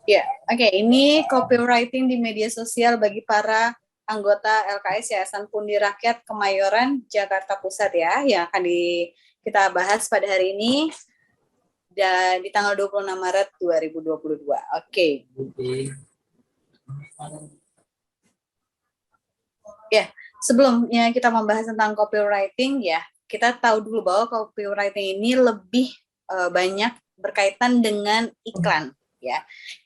Ya, oke. Ini copywriting di media sosial bagi para anggota LKS Yayasan Pundi Rakyat Kemayoran, Jakarta Pusat ya, yang akan kita bahas pada hari ini dan di tanggal 26 Maret 2022. Oke. Ya, sebelumnya kita membahas tentang copywriting ya, kita tahu dulu bahwa copywriting ini lebih banyak berkaitan dengan iklan ya.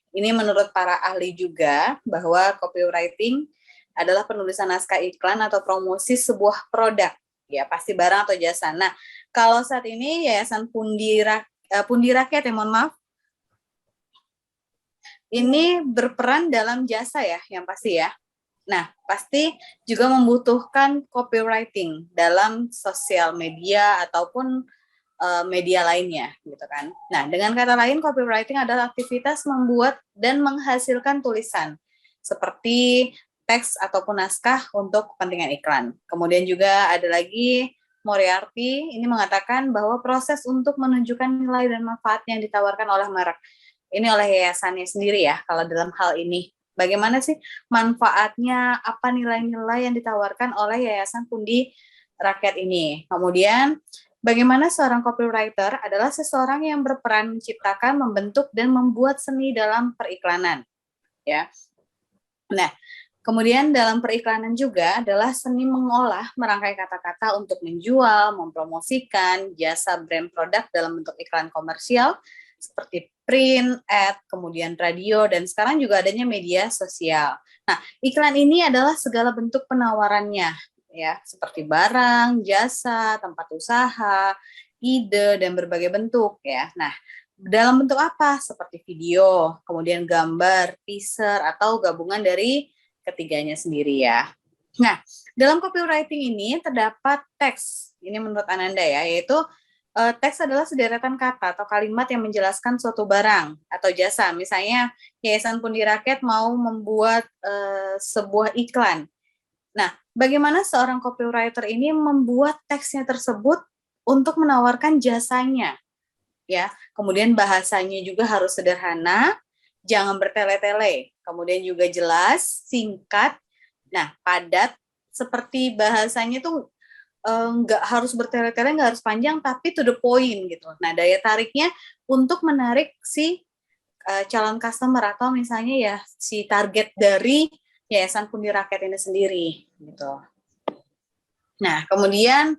Ini menurut para ahli juga bahwa copywriting adalah penulisan naskah iklan atau promosi sebuah produk, ya pasti barang atau jasa. Nah, kalau saat ini Yayasan Pundi Rakyat ya, mohon maaf, ini berperan dalam jasa ya, yang pasti ya. Nah, pasti juga membutuhkan copywriting dalam sosial media ataupun media lainnya gitu kan. Nah, dengan kata lain copywriting adalah aktivitas membuat dan menghasilkan tulisan seperti teks ataupun naskah untuk kepentingan iklan. Kemudian juga ada lagi Moriarty ini mengatakan bahwa proses untuk menunjukkan nilai dan manfaat yang ditawarkan oleh merek. Ini oleh yayasannya sendiri ya kalau dalam hal ini. Bagaimana sih manfaatnya, apa nilai-nilai yang ditawarkan oleh Yayasan Pundi Rakyat ini. Kemudian bagaimana seorang copywriter adalah seseorang yang berperan menciptakan, membentuk, dan membuat seni dalam periklanan. Ya. Nah, kemudian dalam periklanan juga adalah seni mengolah, merangkai kata-kata untuk menjual, mempromosikan jasa brand produk dalam bentuk iklan komersial, seperti print, ad, kemudian radio, dan sekarang juga adanya media sosial. Nah, iklan ini adalah segala bentuk penawarannya, ya seperti barang, jasa, tempat usaha, ide dan berbagai bentuk ya. Nah, dalam bentuk apa? Seperti video, kemudian gambar, teaser atau gabungan dari ketiganya sendiri ya. Nah, dalam copywriting ini terdapat teks. Ini menurut Ananda ya, yaitu teks adalah sederetan kata atau kalimat yang menjelaskan suatu barang atau jasa. Misalnya Yayasan Pundi Rakyat mau membuat sebuah iklan. Nah, bagaimana seorang copywriter ini membuat teksnya tersebut untuk menawarkan jasanya, ya. Kemudian bahasanya juga harus sederhana, jangan bertele-tele. Kemudian juga jelas, singkat, nah padat. Seperti bahasanya tuh nggak harus bertele-tele, nggak harus panjang, tapi to the point gitu. Nah, daya tariknya untuk menarik si calon customer atau misalnya ya si target dari Yayasan Pundi Rakyat ini sendiri gitu. Nah, kemudian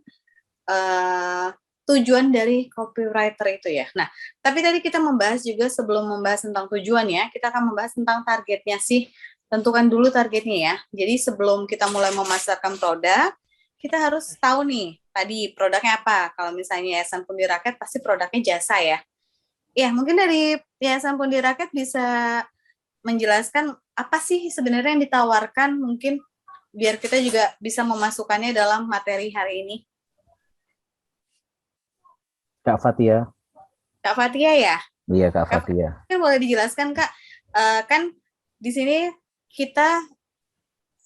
tujuan dari copywriter itu ya. Nah, tapi tadi kita membahas juga sebelum membahas tentang tujuan ya, kita akan membahas tentang targetnya sih. Tentukan dulu targetnya ya. Jadi sebelum kita mulai memasarkan produk, kita harus tahu nih, tadi produknya apa. Kalau misalnya Yayasan Pundi Rakyat pasti produknya jasa ya. Ya, mungkin dari Yayasan Pundi Rakyat bisa menjelaskan apa sih sebenarnya yang ditawarkan, mungkin biar kita juga bisa memasukkannya dalam materi hari ini. Kak Fatia. Kak Fatia ya? Iya, Kak Fatia. Kan boleh dijelaskan Kak, kan di sini kita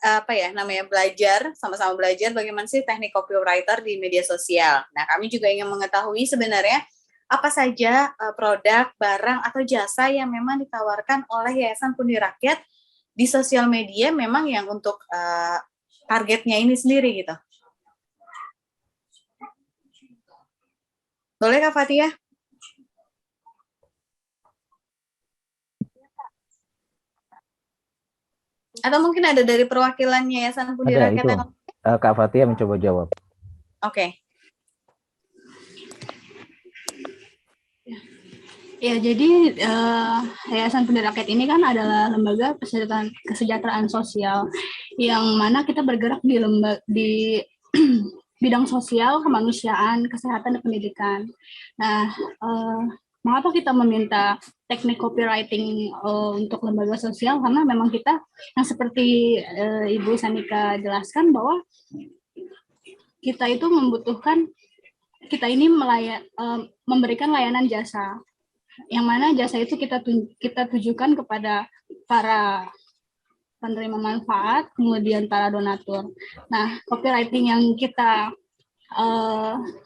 apa ya namanya belajar, sama-sama belajar bagaimana sih teknik copywriter di media sosial. Nah, kami juga ingin mengetahui sebenarnya apa saja produk, barang, atau jasa yang memang ditawarkan oleh Yayasan Pundi Rakyat di sosial media memang yang untuk targetnya ini sendiri gitu. Boleh Kak Fatia? Atau mungkin ada dari perwakilan Yayasan Pundi Ada Rakyat itu. yang... Kak Fatia mencoba jawab. Oke. Ya, jadi Yayasan Pundi Rakyat ini kan adalah lembaga kesejahteraan sosial yang mana kita bergerak di bidang sosial, kemanusiaan, kesehatan, dan pendidikan. Nah, mengapa kita meminta teknik copywriting untuk lembaga sosial? Karena memang kita yang seperti Ibu Sanika jelaskan bahwa kita itu membutuhkan, kita ini memberikan layanan jasa, yang mana jasa itu kita tujukan kepada para penerima manfaat, kemudian para donatur. Nah, copywriting yang kita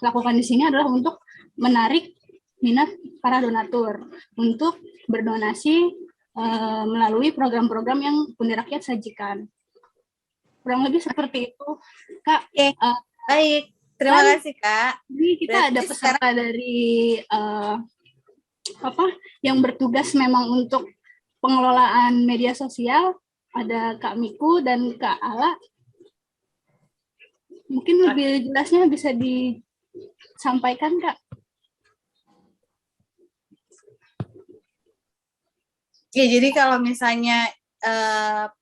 lakukan di sini adalah untuk menarik minat para donatur untuk berdonasi melalui program-program yang Pundi Rakyat sajikan. Kurang lebih seperti itu, Kak. Oke, baik. Terima kasih, Kak. Jadi kita Berarti ada peserta dari yang bertugas memang untuk pengelolaan media sosial, ada Kak Miku dan Kak Ala. Mungkin lebih jelasnya bisa disampaikan, Kak. Ya, jadi kalau misalnya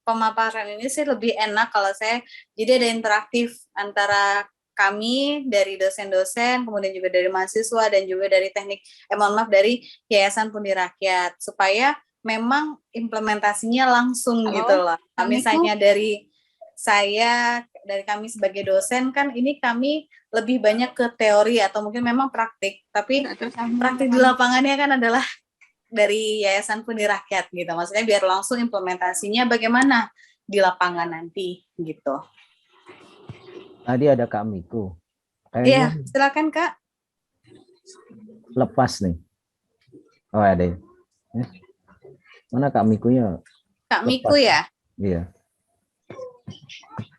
pemaparan ini sih lebih enak kalau saya, jadi ada interaktif antara kami dari dosen-dosen, kemudian juga dari mahasiswa dan juga dari dari Yayasan Pundi Rakyat, supaya memang implementasinya langsung gitu loh. Misalnya dari kami sebagai dosen kan ini kami lebih banyak ke teori atau mungkin memang praktik, tapi praktik di lapangannya kan adalah dari Yayasan Pundi Rakyat gitu. Maksudnya biar langsung implementasinya bagaimana di lapangan nanti gitu. Tadi ada Kak Miku. Iya, silakan Kak. Lepas nih. Oh, ada. Mana Kak Mikunya? Kak Miku ya? Iya.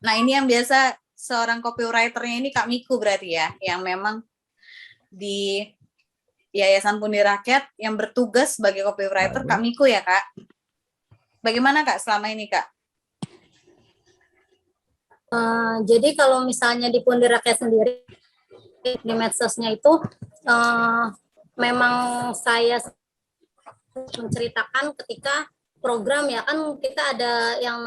Nah, ini yang biasa seorang copywriter-nya ini Kak Miku berarti ya, yang memang di Yayasan Pundi Rakyat yang bertugas sebagai copywriter. Kak Miku ya, Kak? Bagaimana, Kak, selama ini, Kak? Jadi kalau misalnya di Pundi Rakyat sendiri, di medsosnya itu, memang saya menceritakan ketika program ya, kan kita ada yang,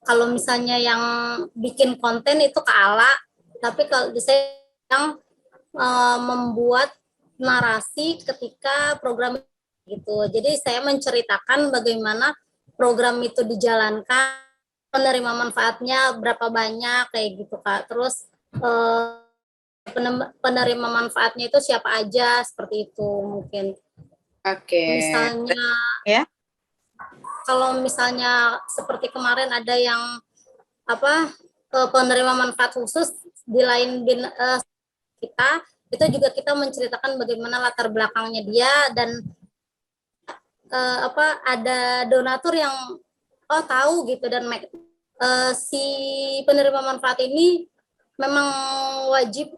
kalau misalnya yang bikin konten itu Kak Ala, tapi kalau saya yang membuat narasi ketika program gitu. Jadi saya menceritakan bagaimana program itu dijalankan, penerima manfaatnya berapa banyak kayak gitu Kak. Terus penerima manfaatnya itu siapa aja, seperti itu mungkin. Oke. Misalnya ya. Kalau misalnya seperti kemarin ada yang penerima manfaat khusus di lain kita, itu juga kita menceritakan bagaimana latar belakangnya dia dan ada donatur yang tahu gitu, dan si penerima manfaat ini memang wajib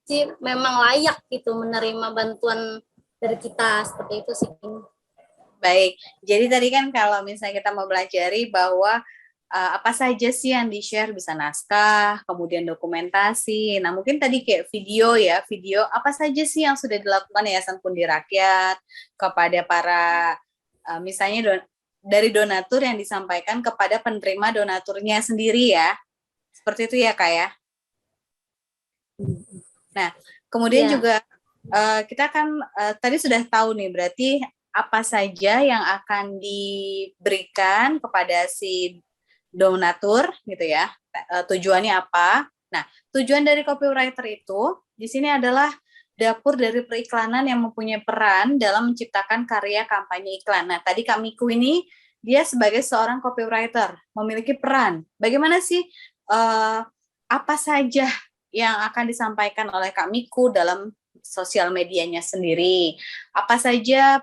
sih, memang layak gitu menerima bantuan dari kita, seperti itu sih. Baik, jadi tadi kan kalau misalnya kita mau belajari bahwa apa saja sih yang di-share, bisa naskah, kemudian dokumentasi. Nah, mungkin tadi kayak video apa saja sih yang sudah dilakukan Yayasan Pundi Rakyat kepada para misalnya dari donatur yang disampaikan kepada penerima donaturnya sendiri ya. Seperti itu ya, Kak ya. Nah, kemudian juga kita kan tadi sudah tahu nih, berarti apa saja yang akan diberikan kepada si donatur gitu ya, tujuannya apa. Nah, tujuan dari copywriter itu di sini adalah dapur dari periklanan yang mempunyai peran dalam menciptakan karya kampanye iklan. Nah, tadi Kak Miku ini dia sebagai seorang copywriter memiliki peran. Bagaimana sih apa saja yang akan disampaikan oleh Kak Miku dalam sosial medianya sendiri? Apa saja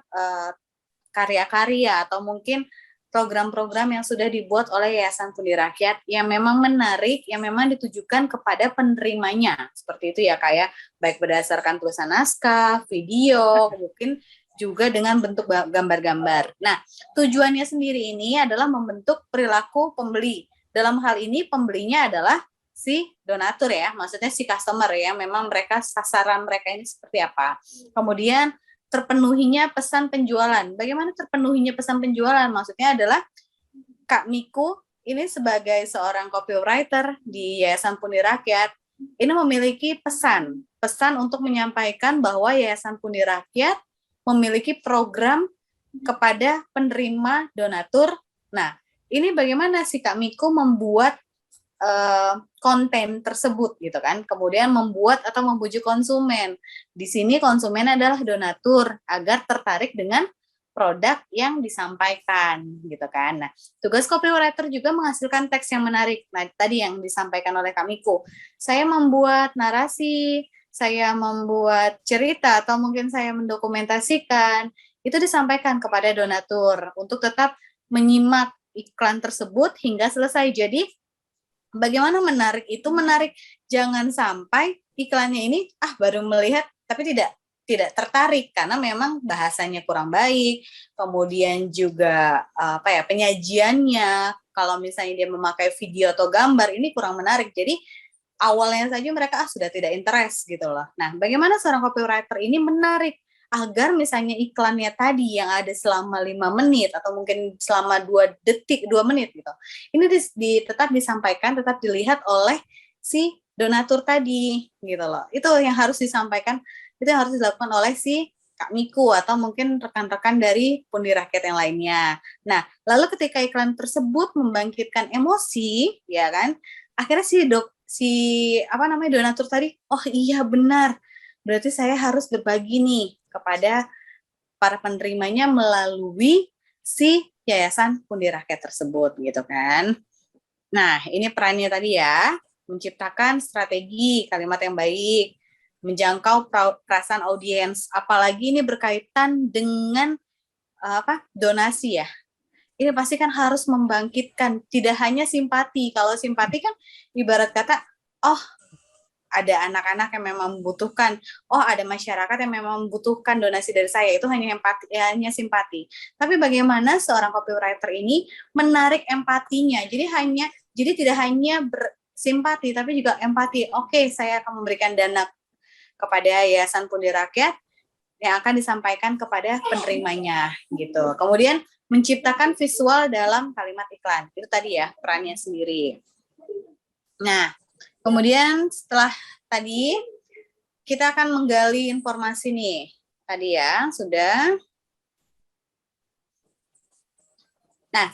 karya-karya atau mungkin program-program yang sudah dibuat oleh Yayasan Pundi Rakyat yang memang menarik, yang memang ditujukan kepada penerimanya. Seperti itu ya, Kak ya. Baik berdasarkan tulisan naskah, video, mungkin juga dengan bentuk gambar-gambar. Nah, tujuannya sendiri ini adalah membentuk perilaku pembeli. Dalam hal ini pembelinya adalah si donatur ya, maksudnya si customer ya, memang mereka, sasaran mereka ini seperti apa. Kemudian terpenuhinya pesan penjualan. Bagaimana terpenuhinya pesan penjualan? Maksudnya adalah Kak Miku ini sebagai seorang copywriter di Yayasan Pundi Rakyat ini memiliki pesan untuk menyampaikan bahwa Yayasan Pundi Rakyat memiliki program kepada penerima donatur. Nah, ini bagaimana sih Kak Miku membuat konten tersebut gitu kan, kemudian membuat atau membujuk konsumen. Di sini konsumen adalah donatur agar tertarik dengan produk yang disampaikan gitu kan. Nah, tugas copywriter juga menghasilkan teks yang menarik. Nah, tadi yang disampaikan oleh Kak Miku, saya membuat narasi, saya membuat cerita atau mungkin saya mendokumentasikan itu disampaikan kepada donatur untuk tetap menyimak iklan tersebut hingga selesai. Jadi bagaimana menarik itu menarik, jangan sampai iklannya ini baru melihat tapi tidak tertarik karena memang bahasanya kurang baik, kemudian juga penyajiannya kalau misalnya dia memakai video atau gambar ini kurang menarik. Jadi awalnya saja mereka sudah tidak interest gitu loh. Nah, bagaimana seorang copywriter ini menarik agar misalnya iklannya tadi yang ada selama 5 menit atau mungkin selama 2 menit gitu. Ini tetap disampaikan, tetap dilihat oleh si donatur tadi gitu loh. Itu yang harus disampaikan, itu yang harus dilakukan oleh si Kak Miku atau mungkin rekan-rekan dari Pundi Rakyat yang lainnya. Nah, lalu ketika iklan tersebut membangkitkan emosi, ya kan? Akhirnya donatur tadi, oh iya benar, berarti saya harus berbagi nih kepada para penerimanya melalui si Yayasan Pundi Rakyat tersebut gitu kan. Nah, ini perannya tadi ya, menciptakan strategi kalimat yang baik, menjangkau perasaan audiens, apalagi ini berkaitan dengan donasi ya. Ini pasti kan harus membangkitkan, tidak hanya simpati. Kalau simpati kan ibarat kata, oh ada anak-anak yang memang membutuhkan, oh ada masyarakat yang memang membutuhkan donasi dari saya, itu hanya empati, hanya simpati. Tapi bagaimana seorang copywriter ini menarik empatinya, jadi tidak hanya bersimpati, tapi juga empati. Oke, saya akan memberikan dana kepada Yayasan Pundi Rakyat yang akan disampaikan kepada penerimanya gitu. Kemudian menciptakan visual dalam kalimat iklan. Itu tadi ya perannya sendiri. Nah, kemudian setelah tadi kita akan menggali informasi nih. Tadi ya, sudah. Nah,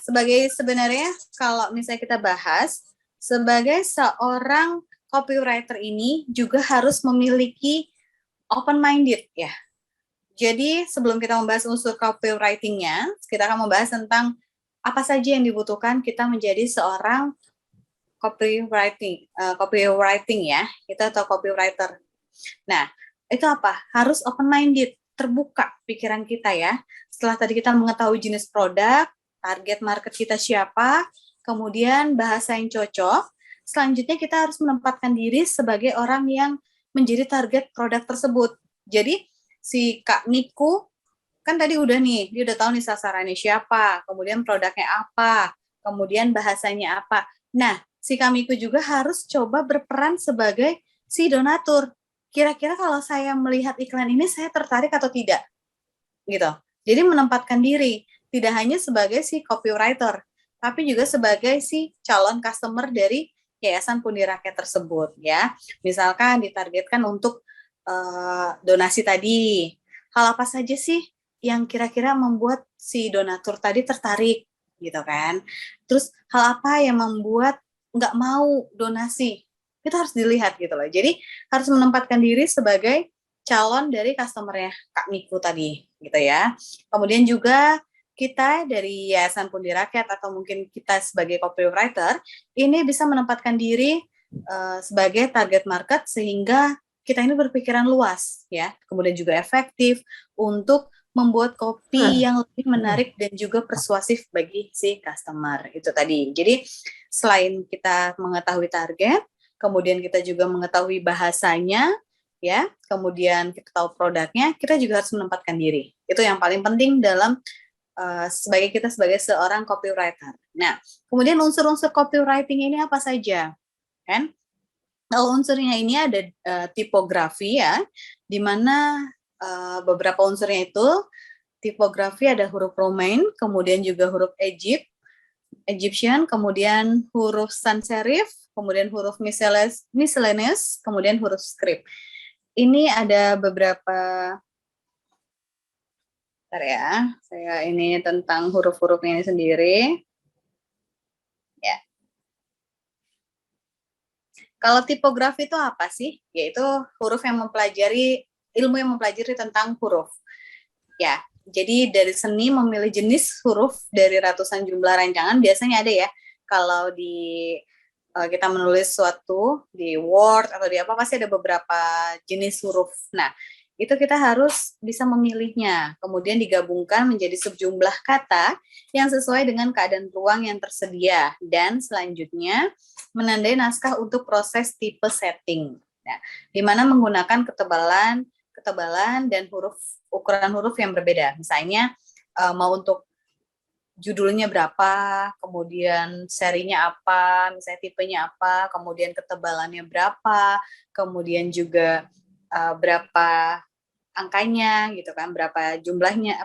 sebenarnya kalau misalnya kita bahas, sebagai seorang copywriter ini juga harus memiliki open-minded ya. Jadi sebelum kita membahas unsur copywriting-nya, kita akan membahas tentang apa saja yang dibutuhkan kita menjadi seorang copywriting ya, kita atau copywriter. Nah, itu apa? Harus open-minded, terbuka pikiran kita ya. Setelah tadi kita mengetahui jenis produk, target market kita siapa, kemudian bahasa yang cocok, selanjutnya kita harus menempatkan diri sebagai orang yang menjadi target produk tersebut. Jadi si Kak Miku kan tadi udah nih, dia udah tahu nih sasarannya siapa, kemudian produknya apa, kemudian bahasanya apa. Nah, si Kak Miku juga harus coba berperan sebagai si donatur. Kira-kira kalau saya melihat iklan ini, saya tertarik atau tidak? Gitu. Jadi menempatkan diri, tidak hanya sebagai si copywriter, tapi juga sebagai si calon customer dari Yayasan Pundi Rakyat tersebut ya. Misalkan ditargetkan untuk donasi tadi, hal apa saja sih yang kira-kira membuat si donatur tadi tertarik gitu kan? Terus hal apa yang membuat nggak mau donasi? Itu harus dilihat gitu loh. Jadi harus menempatkan diri sebagai calon dari customer-nya Kak Miku tadi gitu ya. Kemudian juga kita dari Yayasan Pundi Rakyat atau mungkin kita sebagai copywriter ini bisa menempatkan diri sebagai target market sehingga kita ini berpikiran luas ya, kemudian juga efektif untuk membuat kopi yang lebih menarik dan juga persuasif bagi si customer itu tadi. Jadi selain kita mengetahui target, kemudian kita juga mengetahui bahasanya ya, kemudian kita tahu produknya, kita juga harus menempatkan diri. Itu yang paling penting dalam sebagai seorang copywriter. Nah, kemudian unsur-unsur copywriting ini apa saja? Kan? Kalau unsurnya ini ada tipografi ya, di mana beberapa unsurnya itu tipografi ada huruf Romain, kemudian juga huruf Egyptian, kemudian huruf sans serif, kemudian huruf miscellaneous, kemudian huruf script. Ini ada beberapa, bentar ya, saya ini tentang huruf-hurufnya ini sendiri. Ya. Kalau tipografi itu apa sih? Yaitu huruf yang ilmu yang mempelajari tentang huruf. Ya, jadi dari seni memilih jenis huruf dari ratusan jumlah rancangan, biasanya ada ya. Kalau kita menulis suatu di Word atau di apa, pasti ada beberapa jenis huruf. Nah, itu kita harus bisa memilihnya, kemudian digabungkan menjadi sejumlah kata yang sesuai dengan keadaan ruang yang tersedia, dan selanjutnya menandai naskah untuk proses tipe setting. Nah, di mana menggunakan ketebalan dan ukuran huruf yang berbeda. Misalnya mau untuk judulnya berapa, kemudian serinya apa, misalnya tipenya apa, kemudian ketebalannya berapa, kemudian juga berapa angkanya gitu kan, berapa jumlahnya,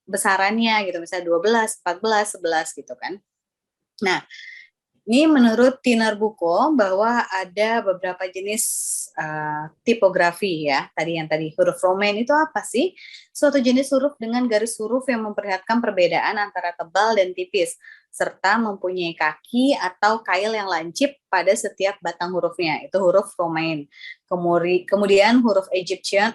besarannya gitu, misalnya 12, 14, 11 gitu kan. Nah, ini menurut Tiner Buko bahwa ada beberapa jenis tipografi ya. Tadi huruf Romain itu apa sih? Suatu jenis huruf dengan garis huruf yang memperlihatkan perbedaan antara tebal dan tipis, serta mempunyai kaki atau kail yang lancip pada setiap batang hurufnya. Itu huruf Romain. Kemudian huruf Egyptian,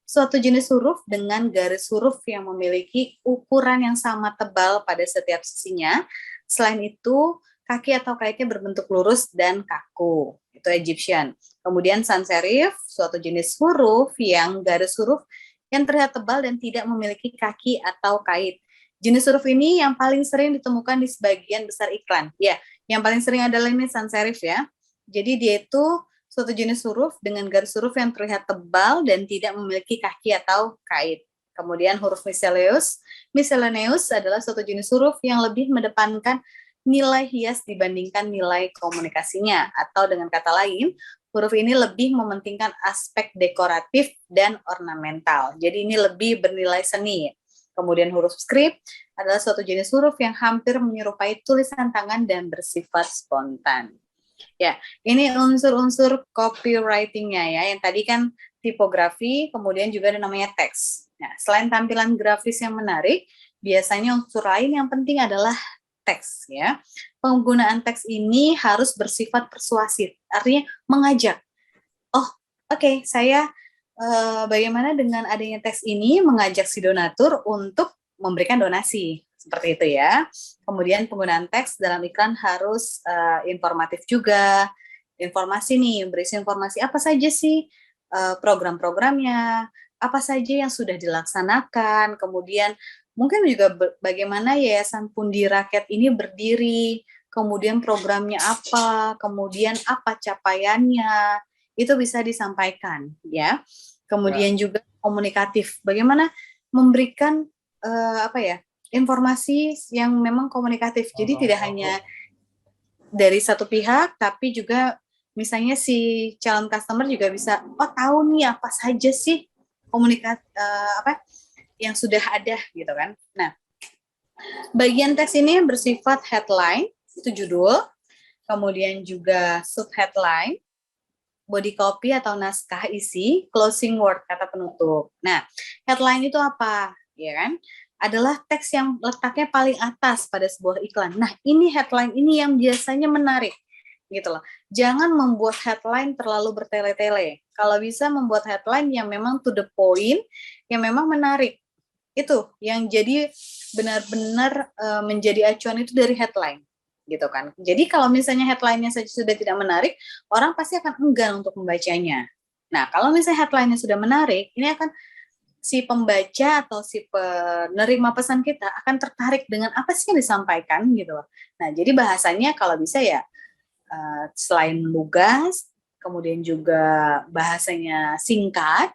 suatu jenis huruf dengan garis huruf yang memiliki ukuran yang sama tebal pada setiap sisinya. Selain itu, kaki atau kaitnya berbentuk lurus dan kaku. Itu Egyptian. Kemudian sans serif, suatu jenis huruf yang garis huruf yang terlihat tebal dan tidak memiliki kaki atau kait. Jenis huruf ini yang paling sering ditemukan di sebagian besar iklan. Ya, yang paling sering adalah ini sans serif ya. Jadi dia itu suatu jenis huruf dengan garis huruf yang terlihat tebal dan tidak memiliki kaki atau kait. Kemudian huruf miscellaneous adalah suatu jenis huruf yang lebih mendepankan nilai hias dibandingkan nilai komunikasinya, atau dengan kata lain, huruf ini lebih mementingkan aspek dekoratif dan ornamental. Jadi ini lebih bernilai seni. Kemudian huruf script adalah suatu jenis huruf yang hampir menyerupai tulisan tangan dan bersifat spontan. Ya, ini unsur-unsur copywriting-nya ya, yang tadi kan tipografi, kemudian juga ada namanya teks. Nah, selain tampilan grafis yang menarik, biasanya unsur lain yang penting adalah teks ya. Penggunaan teks ini harus bersifat persuasif, artinya mengajak. Oh, oke, saya bagaimana dengan adanya teks ini mengajak si donatur untuk memberikan donasi, seperti itu ya. Kemudian penggunaan teks dalam iklan harus informatif juga. Informasi nih, berisi informasi apa saja sih program-programnya, apa saja yang sudah dilaksanakan, kemudian mungkin juga bagaimana Yayasan Pundi Rakyat ini berdiri, kemudian programnya apa, kemudian apa capaiannya, itu bisa disampaikan ya. Kemudian juga komunikatif, bagaimana memberikan informasi yang memang komunikatif. Jadi tidak hanya dari satu pihak, tapi juga misalnya si calon customer juga bisa, tahu nih apa saja sih yang sudah ada gitu kan. Nah, bagian teks ini bersifat headline, itu judul, kemudian juga subheadline, body copy atau naskah isi, closing word kata penutup. Nah, headline itu apa? Ya kan? Adalah teks yang letaknya paling atas pada sebuah iklan. Nah, ini headline ini yang biasanya menarik gitu loh. Jangan membuat headline terlalu bertele-tele. Kalau bisa membuat headline yang memang to the point, yang memang menarik. Itu yang jadi benar-benar menjadi acuan itu dari headline gitu kan. Jadi kalau misalnya headline-nya saja sudah tidak menarik, orang pasti akan enggan untuk membacanya. Nah, kalau misalnya headline-nya sudah menarik, ini akan si pembaca atau si penerima pesan kita akan tertarik dengan apa sih yang disampaikan gitu loh. Nah, jadi bahasanya kalau bisa ya selain lugas, kemudian juga bahasanya singkat,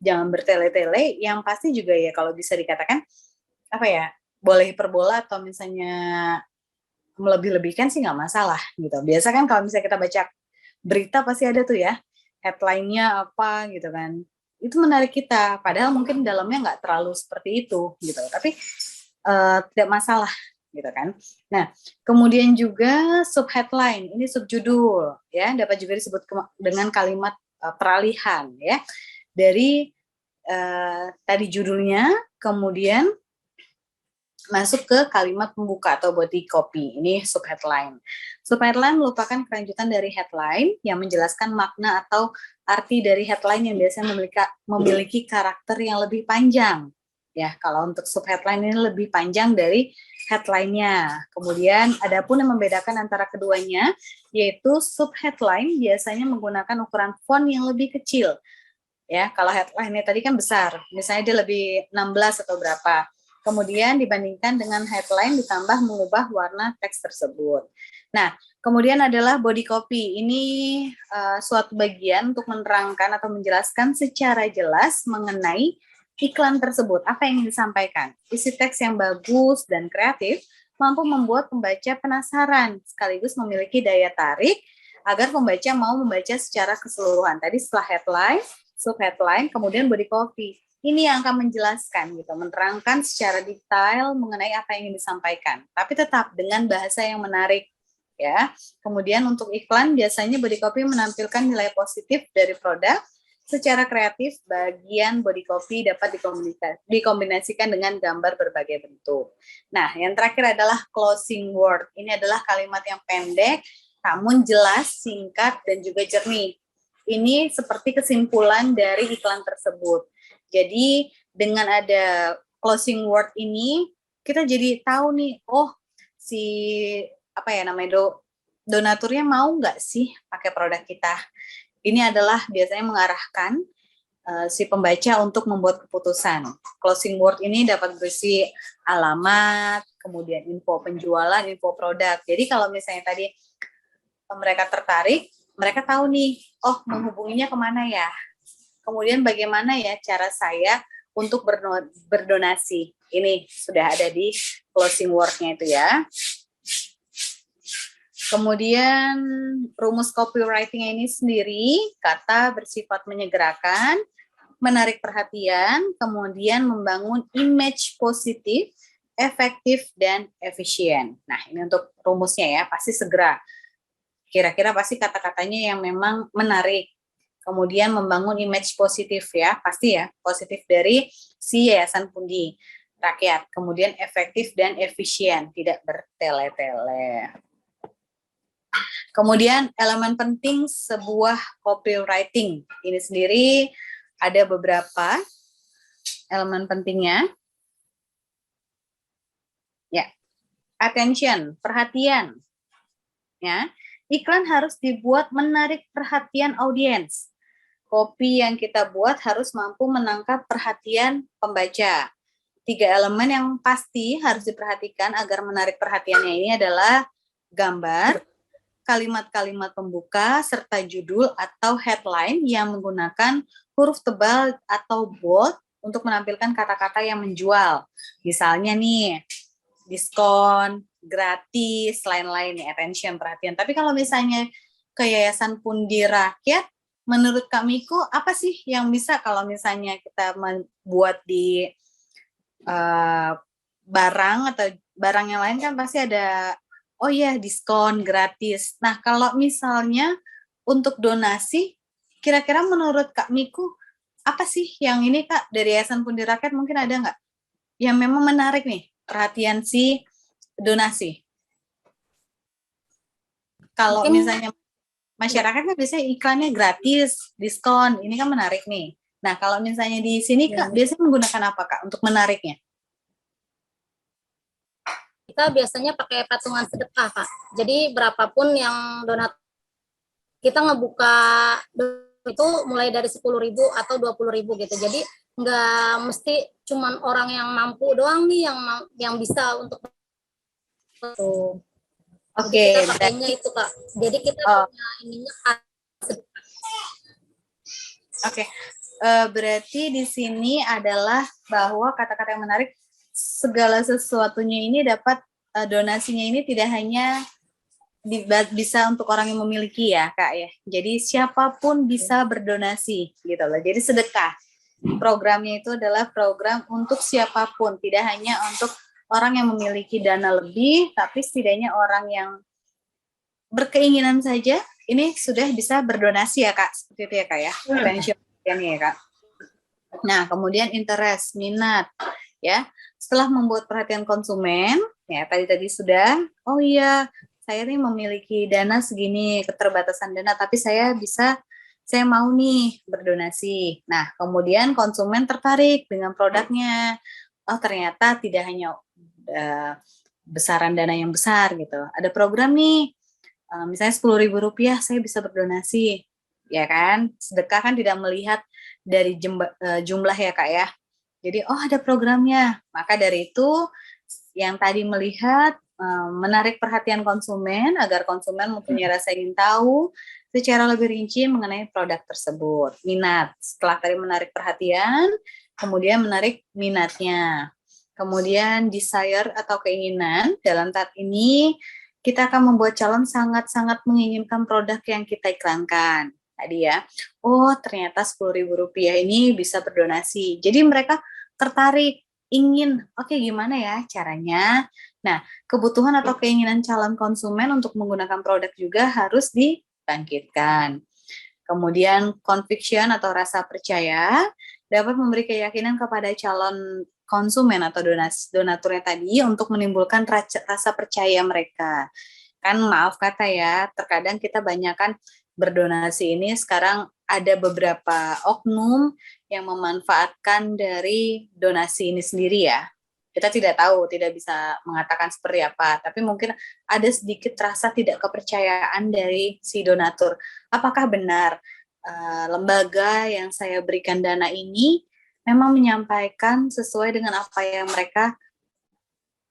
jangan bertele-tele, yang pasti juga ya kalau bisa dikatakan boleh hiperbola atau misalnya melebih-lebihkan sih nggak masalah gitu. Biasa kan kalau misalnya kita baca berita pasti ada tuh ya headline-nya apa gitu kan, itu menarik kita, padahal mungkin dalamnya nggak terlalu seperti itu gitu, tapi tidak masalah gitu kan. Nah, kemudian juga subheadline, ini subjudul ya, dapat juga disebut dengan kalimat peralihan ya, dari tadi judulnya, kemudian masuk ke kalimat pembuka atau body copy. Ini subheadline. Subheadline merupakan kelanjutan dari headline yang menjelaskan makna atau arti dari headline yang biasanya memiliki karakter yang lebih panjang. Ya, kalau untuk sub headline ini lebih panjang dari headline-nya. Kemudian ada pun yang membedakan antara keduanya, yaitu sub headline biasanya menggunakan ukuran font yang lebih kecil. Ya, kalau headline-nya tadi kan besar, misalnya dia lebih 16 atau berapa. Kemudian dibandingkan dengan headline ditambah mengubah warna teks tersebut. Nah, kemudian adalah body copy. Ini suatu bagian untuk menerangkan atau menjelaskan secara jelas mengenai iklan tersebut, apa yang ingin disampaikan. Isi teks yang bagus dan kreatif mampu membuat pembaca penasaran, sekaligus memiliki daya tarik agar pembaca mau membaca secara keseluruhan. Tadi setelah headline, sub-headline, kemudian body copy. Ini yang akan menjelaskan, gitu, menerangkan secara detail mengenai apa yang ingin disampaikan. Tapi tetap dengan bahasa yang menarik, ya. Kemudian untuk iklan, biasanya body copy menampilkan nilai positif dari produk. Secara kreatif, bagian body copy dapat dikombinasikan dengan gambar berbagai bentuk. Nah, yang terakhir adalah closing word. Ini adalah kalimat yang pendek, namun jelas, singkat, dan juga jernih. Ini seperti kesimpulan dari iklan tersebut. Jadi, dengan ada closing word ini, kita jadi tahu nih, oh, si donaturnya mau nggak sih pakai produk kita. Ini adalah biasanya mengarahkan si pembaca untuk membuat keputusan. Closing word ini dapat berisi alamat, kemudian info penjualan, info produk. Jadi kalau misalnya tadi mereka tertarik, mereka tahu nih, oh menghubunginya kemana ya. Kemudian bagaimana ya cara saya untuk berdonasi. Ini sudah ada di closing word-nya itu ya. Kemudian rumus copywriting ini sendiri, kata bersifat menyegerakan, menarik perhatian, kemudian membangun image positif, efektif, dan efisien. Nah, ini untuk rumusnya ya, pasti segera. Kira-kira pasti kata-katanya yang memang menarik. Kemudian membangun image positif ya, pasti ya, positif dari si Yayasan Pundi Rakyat. Kemudian efektif dan efisien, tidak bertele-tele. Kemudian elemen penting sebuah copywriting. Ini sendiri ada beberapa elemen pentingnya. Ya, attention, perhatian. Ya, iklan harus dibuat menarik perhatian audiens. Copy yang kita buat harus mampu menangkap perhatian pembaca. 3 elemen yang pasti harus diperhatikan agar menarik perhatiannya ini adalah gambar, kalimat-kalimat pembuka, serta judul atau headline yang menggunakan huruf tebal atau bold untuk menampilkan kata-kata yang menjual. Misalnya nih, diskon, gratis, lain-lain nih, attention, perhatian. Tapi kalau misalnya ke Yayasan Pundi Rakyat, menurut Kak Miko, apa sih yang bisa kalau misalnya kita membuat di barang atau barang yang lain kan pasti ada oh iya, diskon, gratis. Nah, kalau misalnya untuk donasi, kira-kira menurut Kak Miku, apa sih yang ini Kak, dari Yayasan Pundi Rakyat mungkin ada nggak? Yang memang menarik nih, perhatian si donasi. Kalau misalnya masyarakat kan biasanya iklannya gratis, diskon, ini kan menarik nih. Nah, kalau misalnya di sini Kak, biasanya menggunakan apa Kak untuk menariknya? Kita biasanya pakai patungan sedekah, Kak. Jadi berapapun yang donat, kita ngebuka itu mulai dari 10.000 atau 20.000 gitu. Jadi nggak mesti cuman orang yang mampu doang nih yang bisa untuk Oke, kita pakainya itu Kak. Jadi kita punya ininya Oke. Berarti di sini adalah bahwa kata-kata yang menarik segala sesuatunya ini dapat donasinya ini tidak hanya bisa untuk orang yang memiliki ya Kak ya. Jadi siapapun bisa berdonasi gitu loh. Jadi sedekah. Programnya itu adalah program untuk siapapun, tidak hanya untuk orang yang memiliki dana lebih, tapi setidaknya orang yang berkeinginan saja ini sudah bisa berdonasi ya Kak. Seperti itu ya Kak ya. Pensiun ya Kak. Nah, kemudian interest, minat ya. Setelah membuat perhatian konsumen, ya tadi sudah, oh iya, saya nih memiliki dana segini, keterbatasan dana, tapi saya bisa saya mau nih berdonasi. Nah, kemudian konsumen tertarik dengan produknya. Oh, ternyata tidak hanya besaran dana yang besar gitu. Ada program nih, misalnya Rp10.000 saya bisa berdonasi, ya kan? Sedekah kan tidak melihat dari jumlah ya Kak ya. Jadi oh ada programnya, maka dari itu yang tadi melihat menarik perhatian konsumen agar konsumen mempunyai rasa ingin tahu secara lebih rinci mengenai produk tersebut. Minat, setelah tadi menarik perhatian, kemudian menarik minatnya. Kemudian desire atau keinginan, dalam tahap ini kita akan membuat calon sangat-sangat menginginkan produk yang kita iklankan. Tadi ya, oh ternyata Rp10.000 ini bisa berdonasi. Jadi mereka tertarik, ingin, oke gimana ya caranya. Nah, kebutuhan atau keinginan calon konsumen untuk menggunakan produk juga harus dibangkitkan. Kemudian conviction atau rasa percaya dapat memberi keyakinan kepada calon konsumen atau donaturnya tadi untuk menimbulkan rasa percaya mereka. Kan maaf kata ya, terkadang kita banyakkan berdonasi ini sekarang ada beberapa oknum yang memanfaatkan dari donasi ini sendiri ya. Kita tidak tahu, tidak bisa mengatakan seperti apa, tapi mungkin ada sedikit rasa tidak kepercayaan dari si donatur. Apakah benar lembaga yang saya berikan dana ini memang menyampaikan sesuai dengan apa yang mereka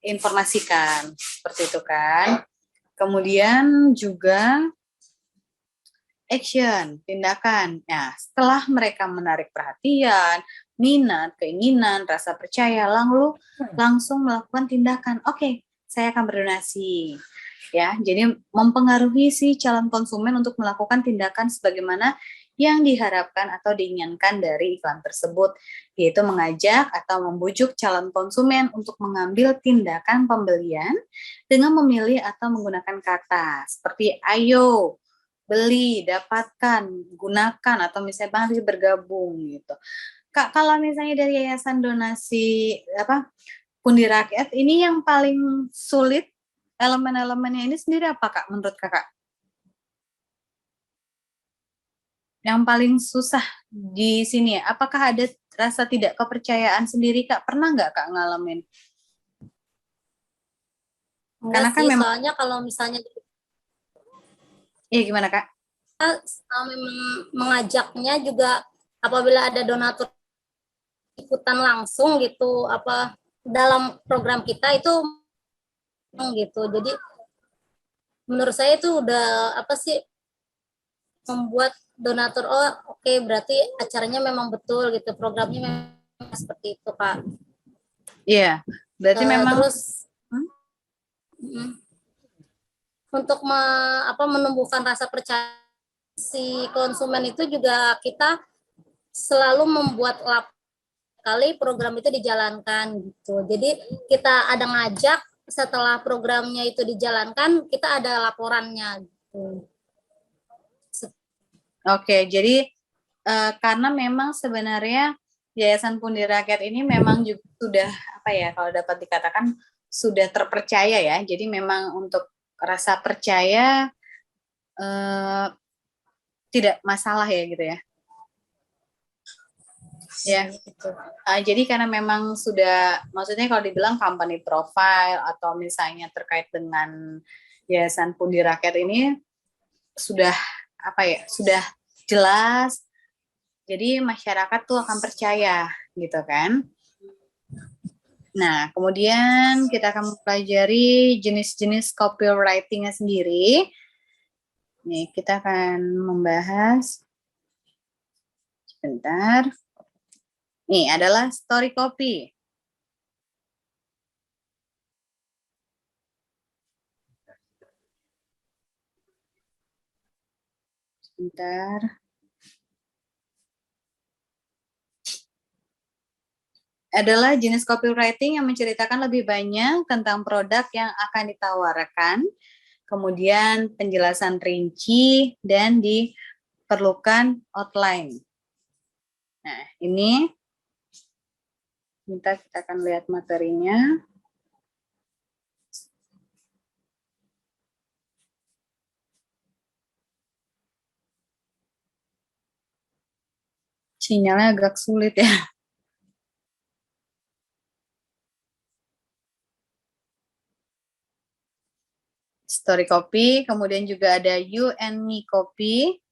informasikan, seperti itu kan. Kemudian juga action, tindakan. Nah, setelah mereka menarik perhatian, minat, keinginan, rasa percaya, lalu langsung melakukan tindakan. Oke, saya akan berdonasi. Ya, jadi mempengaruhi si calon konsumen untuk melakukan tindakan sebagaimana yang diharapkan atau diinginkan dari iklan tersebut, yaitu mengajak atau membujuk calon konsumen untuk mengambil tindakan pembelian dengan memilih atau menggunakan kata seperti ayo, beli, dapatkan, gunakan, atau misalnya mari bergabung gitu. Kak, kalau misalnya dari Yayasan Donasi Pundi Rakyat ini yang paling sulit elemen-elemennya ini sendiri apa Kak menurut Kakak? Yang paling susah di sini ya, apakah ada rasa tidak kepercayaan sendiri Kak? Pernah nggak Kak ngalamin? Enggak Karena kan sih, memang, soalnya kalau misalnya iya gimana Kak? memang mengajaknya juga apabila ada donatur ikutan langsung gitu apa dalam program kita itu gitu. Jadi menurut saya itu udah apa sih membuat donatur oke, berarti acaranya memang betul gitu, programnya memang seperti itu Kak. Iya, berarti memang Terus untuk menumbuhkan rasa percaya si konsumen itu juga kita selalu membuat kali program itu dijalankan gitu. Jadi kita ada ngajak setelah programnya itu dijalankan kita ada laporannya gitu. Oke, jadi karena memang sebenarnya Yayasan Pundi Rakyat ini memang juga sudah apa ya kalau dapat dikatakan sudah terpercaya ya. Jadi memang untuk rasa percaya tidak masalah ya gitu ya. Ya, gitu. Jadi karena memang sudah, maksudnya kalau dibilang company profile atau misalnya terkait dengan Yayasan Pundi Rakyat ini sudah apa ya, sudah jelas. Jadi masyarakat tuh akan percaya gitu kan. Nah, kemudian kita akan mempelajari jenis-jenis copywriting-nya sendiri. Nih, kita akan membahas sebentar. Nih, adalah story copy. Sebentar. Adalah jenis copywriting yang menceritakan lebih banyak tentang produk yang akan ditawarkan, kemudian penjelasan rinci, dan diperlukan outline. Nah, ini kita akan lihat materinya. Sinyalnya agak sulit ya. Story copy, kemudian juga ada You and Me copy.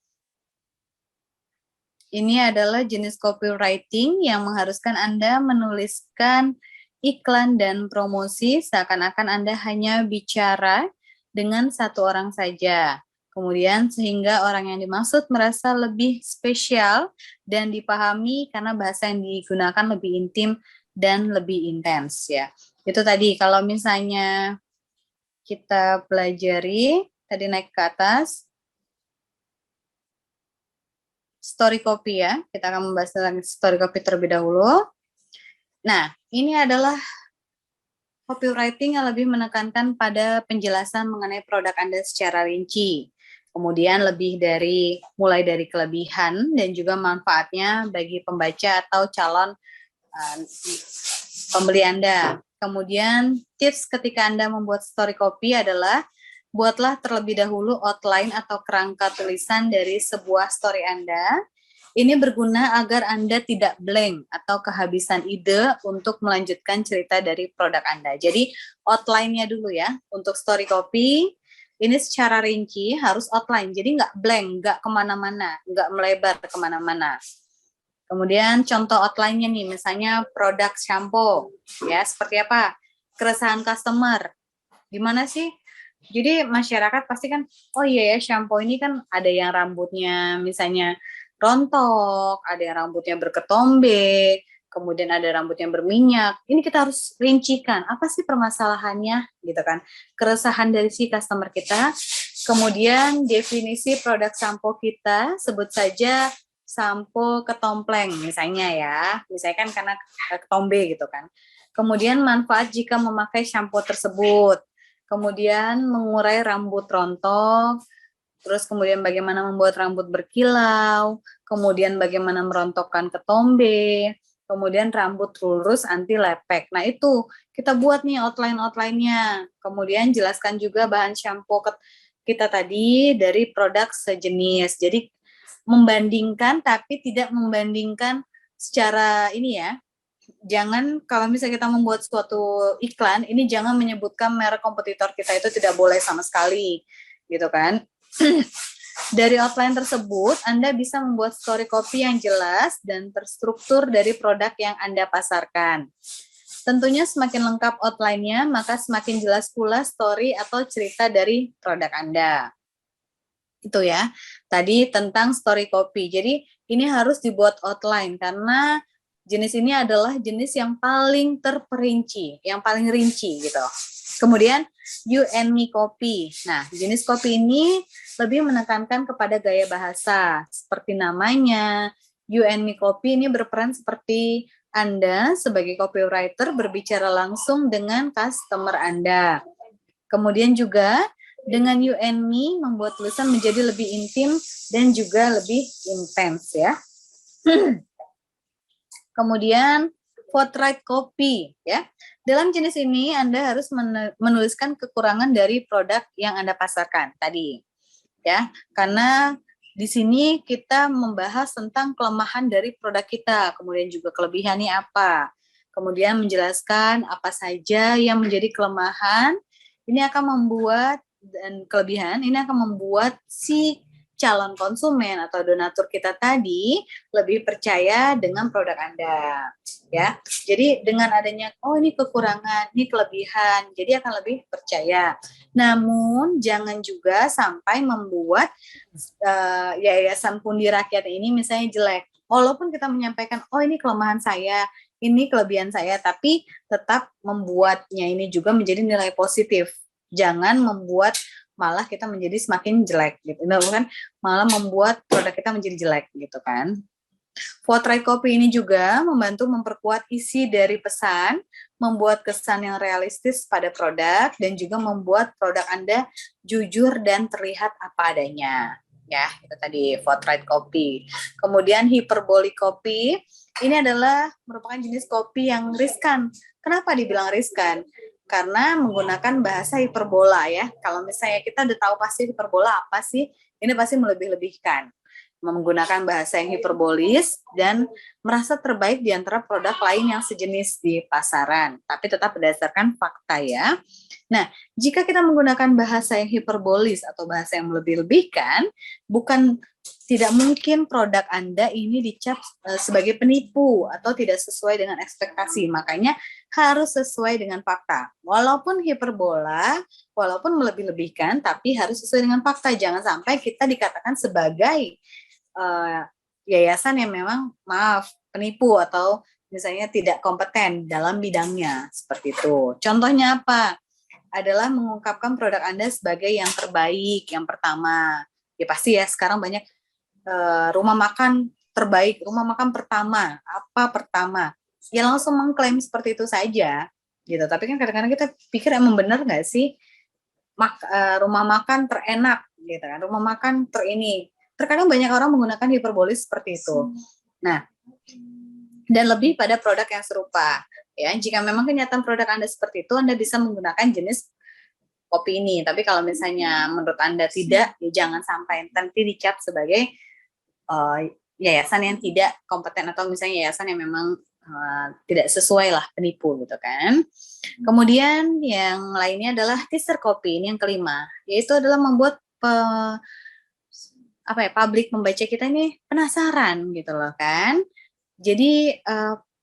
Ini adalah jenis copywriting yang mengharuskan Anda menuliskan iklan dan promosi seakan-akan Anda hanya bicara dengan satu orang saja. Kemudian sehingga orang yang dimaksud merasa lebih spesial dan dipahami karena bahasa yang digunakan lebih intim dan lebih intens ya. Itu tadi kalau misalnya kita pelajari, tadi naik ke atas, story copy ya. Kita akan membahas tentang story copy terlebih dahulu. Nah, ini adalah copywriting yang lebih menekankan pada penjelasan mengenai produk Anda secara rinci. Kemudian mulai dari kelebihan dan juga manfaatnya bagi pembaca atau calon pembeli Anda. Kemudian tips ketika Anda membuat story copy adalah buatlah terlebih dahulu outline atau kerangka tulisan dari sebuah story Anda. Ini berguna agar Anda tidak blank atau kehabisan ide untuk melanjutkan cerita dari produk Anda. Jadi outline-nya dulu ya untuk story copy. Ini secara rinci harus outline, jadi nggak blank, nggak kemana-mana, nggak melebar kemana-mana. Kemudian contoh outline-nya nih, misalnya produk shampoo, ya seperti apa? Keresahan customer, gimana sih? Jadi masyarakat pasti kan, oh iya ya shampoo ini kan ada yang rambutnya misalnya rontok, ada yang rambutnya berketombe, kemudian ada rambut yang berminyak. Ini kita harus rincikan, apa sih permasalahannya gitu kan. Keresahan dari si customer kita, kemudian definisi produk shampoo kita, sebut saja sampo ketompleng misalnya ya, misalnya kan karena ketombe gitu kan. Kemudian manfaat jika memakai shampoo tersebut, kemudian mengurai rambut rontok, terus kemudian bagaimana membuat rambut berkilau, kemudian bagaimana merontokkan ketombe, kemudian rambut lurus anti lepek. Nah itu kita buat nih outline-nya, kemudian jelaskan juga bahan shampoo kita tadi dari produk sejenis. Jadi membandingkan tapi tidak membandingkan secara ini ya. Jangan kalau misalnya kita membuat suatu iklan, ini jangan menyebutkan merek kompetitor kita, itu tidak boleh sama sekali, gitu kan. Dari outline tersebut, Anda bisa membuat story copy yang jelas dan terstruktur dari produk yang Anda pasarkan. Tentunya semakin lengkap outline-nya, maka semakin jelas pula story atau cerita dari produk Anda. Itu ya, tadi tentang story copy. Jadi ini harus dibuat outline karena jenis ini adalah jenis yang paling terperinci, yang paling rinci gitu. Kemudian You and Me copy. Nah, jenis copy ini lebih menekankan kepada gaya bahasa. Seperti namanya, You and Me copy ini berperan seperti Anda sebagai copywriter berbicara langsung dengan customer Anda. Kemudian juga dengan You and Me membuat tulisan menjadi lebih intim dan juga lebih intens ya. Kemudian forthright copy ya. Dalam jenis ini Anda harus menuliskan kekurangan dari produk yang Anda pasarkan tadi. Ya, karena di sini kita membahas tentang kelemahan dari produk kita, kemudian juga kelebihannya apa. Kemudian menjelaskan apa saja yang menjadi kelemahan. Ini akan membuat dan kelebihan ini akan membuat si calon konsumen atau donatur kita tadi lebih percaya dengan produk Anda ya. Jadi dengan adanya ini kekurangan, ini kelebihan, jadi akan lebih percaya. Namun jangan juga sampai membuat yayasan pundi rakyat ini misalnya jelek. Walaupun kita menyampaikan ini kelemahan saya, ini kelebihan saya, tapi tetap membuatnya ini juga menjadi nilai positif. Jangan membuat malah kita menjadi semakin jelek gitu. Nah, bukan malah membuat produk kita menjadi jelek gitu kan. Forthright copy ini juga membantu memperkuat isi dari pesan, membuat kesan yang realistis pada produk dan juga membuat produk Anda jujur dan terlihat apa adanya. Ya, itu tadi forthright copy. Kemudian hyperbolic copy, ini adalah merupakan jenis copy yang riskan. Kenapa dibilang riskan? Karena menggunakan bahasa hiperbola ya. Kalau misalnya kita udah tahu pasti hiperbola apa sih, ini pasti melebih-lebihkan. menggunakan bahasa yang hiperbolis dan merasa terbaik di antara produk lain yang sejenis di pasaran, tapi tetap berdasarkan fakta ya. Nah, jika kita menggunakan bahasa yang hiperbolis atau bahasa yang melebih-lebihkan, tidak mungkin produk Anda ini dicap sebagai penipu atau tidak sesuai dengan ekspektasi. Makanya harus sesuai dengan fakta. Walaupun hiperbola, walaupun melebih-lebihkan, tapi harus sesuai dengan fakta. Jangan sampai kita dikatakan sebagai yayasan yang memang penipu atau misalnya tidak kompeten dalam bidangnya seperti itu. Contohnya apa? Adalah mengungkapkan produk Anda sebagai yang terbaik, yang pertama. Ya pasti ya sekarang banyak rumah makan terbaik, rumah makan pertama, apa pertama. Ya langsung mengklaim seperti itu saja gitu. Tapi kan kadang-kadang kita pikir emang benar nggak sih rumah makan terenak gitu kan, rumah makan terini. Terkadang banyak orang menggunakan hiperbolis seperti itu. Nah, dan lebih pada produk yang serupa. Ya, jika memang kenyataan produk Anda seperti itu, Anda bisa menggunakan jenis kopi ini. Tapi kalau misalnya menurut Anda tidak, ya jangan sampai nanti dicap sebagai yayasan yang tidak kompeten atau misalnya yayasan yang memang tidak sesuai lah, penipu gitu kan. Kemudian yang lainnya adalah teaser kopi, ini yang kelima, yaitu adalah membuat publik membaca kita ini penasaran gitu loh kan. Jadi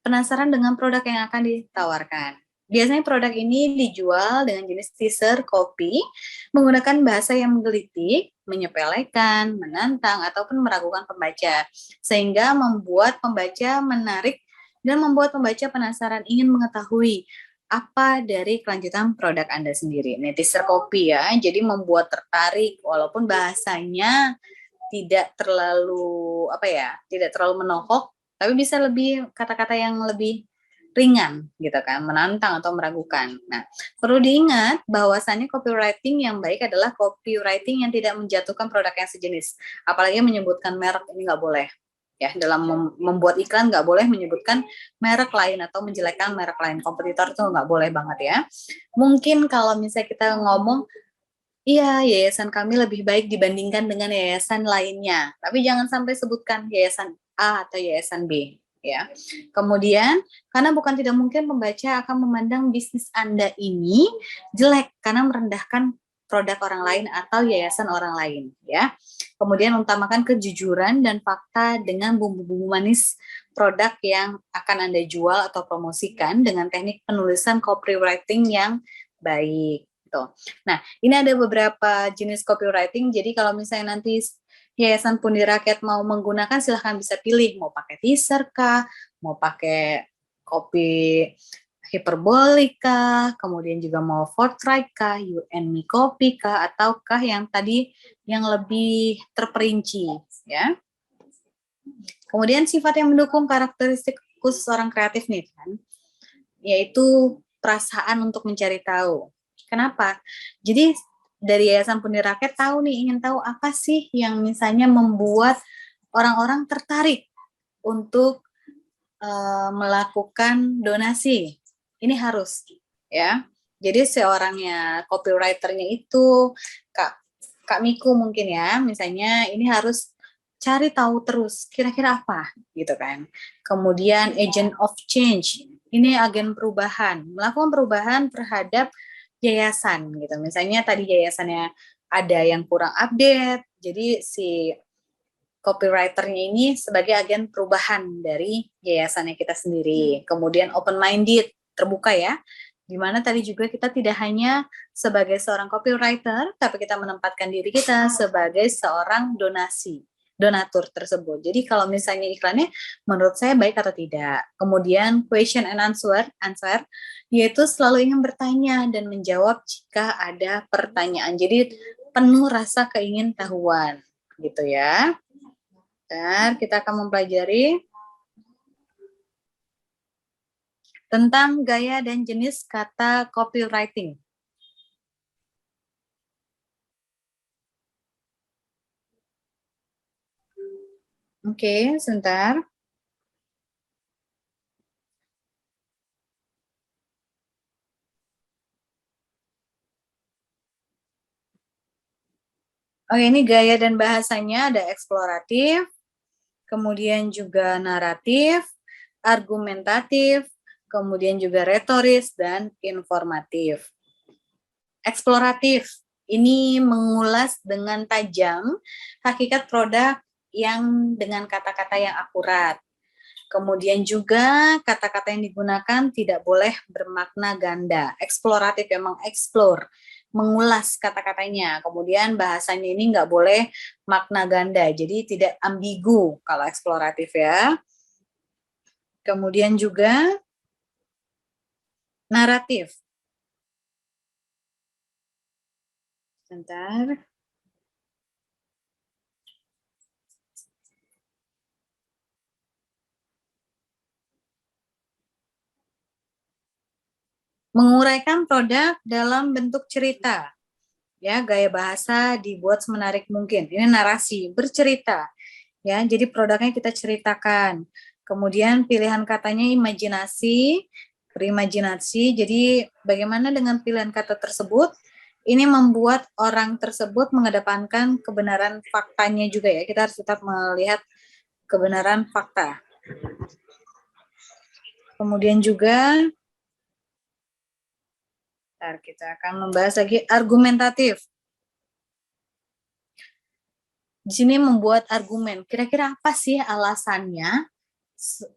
penasaran dengan produk yang akan ditawarkan. Biasanya produk ini dijual dengan jenis teaser kopi menggunakan bahasa yang menggelitik, menyepelekan, menantang, ataupun meragukan pembaca. Sehingga membuat pembaca menarik dan membuat pembaca penasaran ingin mengetahui apa dari kelanjutan produk Anda sendiri. Ini teaser kopi ya, jadi membuat tertarik walaupun bahasanya tidak terlalu tidak terlalu menohok, tapi bisa lebih kata-kata yang lebih ringan gitu kan, menantang atau meragukan. Nah, perlu diingat bahwasannya copywriting yang baik adalah copywriting yang tidak menjatuhkan produk yang sejenis. Apalagi menyebutkan merek, ini nggak boleh. Ya, dalam membuat iklan nggak boleh menyebutkan merek lain atau menjelekkan merek lain. Kompetitor itu nggak boleh banget ya. Mungkin kalau misalnya kita ngomong, iya, yayasan kami lebih baik dibandingkan dengan yayasan lainnya. Tapi jangan sampai sebutkan yayasan A atau yayasan B, ya. Kemudian, karena bukan tidak mungkin pembaca akan memandang bisnis Anda ini jelek karena merendahkan produk orang lain atau yayasan orang lain, ya. Kemudian utamakan kejujuran dan fakta dengan bumbu-bumbu manis produk yang akan Anda jual atau promosikan dengan teknik penulisan copywriting yang baik. Nah, ini ada beberapa jenis copywriting. Jadi kalau misalnya nanti Yayasan Pundi Rakyat mau menggunakan, silahkan bisa pilih. Mau pakai teaser kah, mau pakai copy hiperbolik kah, kemudian juga mau forthright kah, you and me copy kah, ataukah yang tadi yang lebih terperinci, ya. Kemudian sifat yang mendukung karakteristik khusus orang kreatif nih kan, yaitu perasaan untuk mencari tahu. Kenapa? Jadi dari Yayasan Pundi Rakyat ingin tahu apa sih yang misalnya membuat orang-orang tertarik untuk melakukan donasi. Ini harus ya. Jadi seorangnya copywriternya itu Kak Miku mungkin ya, misalnya ini harus cari tahu terus kira-kira apa gitu kan. Kemudian agent of change, ini agen perubahan, melakukan perubahan terhadap yayasan gitu. Misalnya tadi yayasannya ada yang kurang update, jadi si copywriternya ini sebagai agen perubahan dari yayasannya kita sendiri. Kemudian open minded, terbuka ya. Dimana tadi juga kita tidak hanya sebagai seorang copywriter, tapi kita menempatkan diri kita sebagai seorang donatur tersebut. Jadi kalau misalnya iklannya menurut saya baik atau tidak. Kemudian question and answer yaitu selalu ingin bertanya dan menjawab jika ada pertanyaan. Jadi penuh rasa keingintahuan gitu ya. Dan kita akan mempelajari tentang gaya dan jenis kata copywriting. Oke, sebentar. Oke, ini gaya dan bahasanya ada eksploratif, kemudian juga naratif, argumentatif, kemudian juga retoris, dan informatif. Eksploratif, ini mengulas dengan tajam hakikat produk yang dengan kata-kata yang akurat. Kemudian juga kata-kata yang digunakan tidak boleh bermakna ganda. Eksploratif memang explore, mengulas kata-katanya. Kemudian bahasanya ini nggak boleh makna ganda, jadi tidak ambigu kalau eksploratif ya. Kemudian juga naratif. Sebentar. Menguraikan produk dalam bentuk cerita. Ya, gaya bahasa dibuat semenarik mungkin. Ini narasi, bercerita. Ya, jadi produknya kita ceritakan. Kemudian pilihan katanya imajinasi, berimajinasi. Jadi bagaimana dengan pilihan kata tersebut? Ini membuat orang tersebut mengedepankan kebenaran faktanya juga ya. Kita harus tetap melihat kebenaran fakta. Kemudian juga kita akan membahas lagi argumentatif. Di sini membuat argumen. Kira-kira apa sih alasannya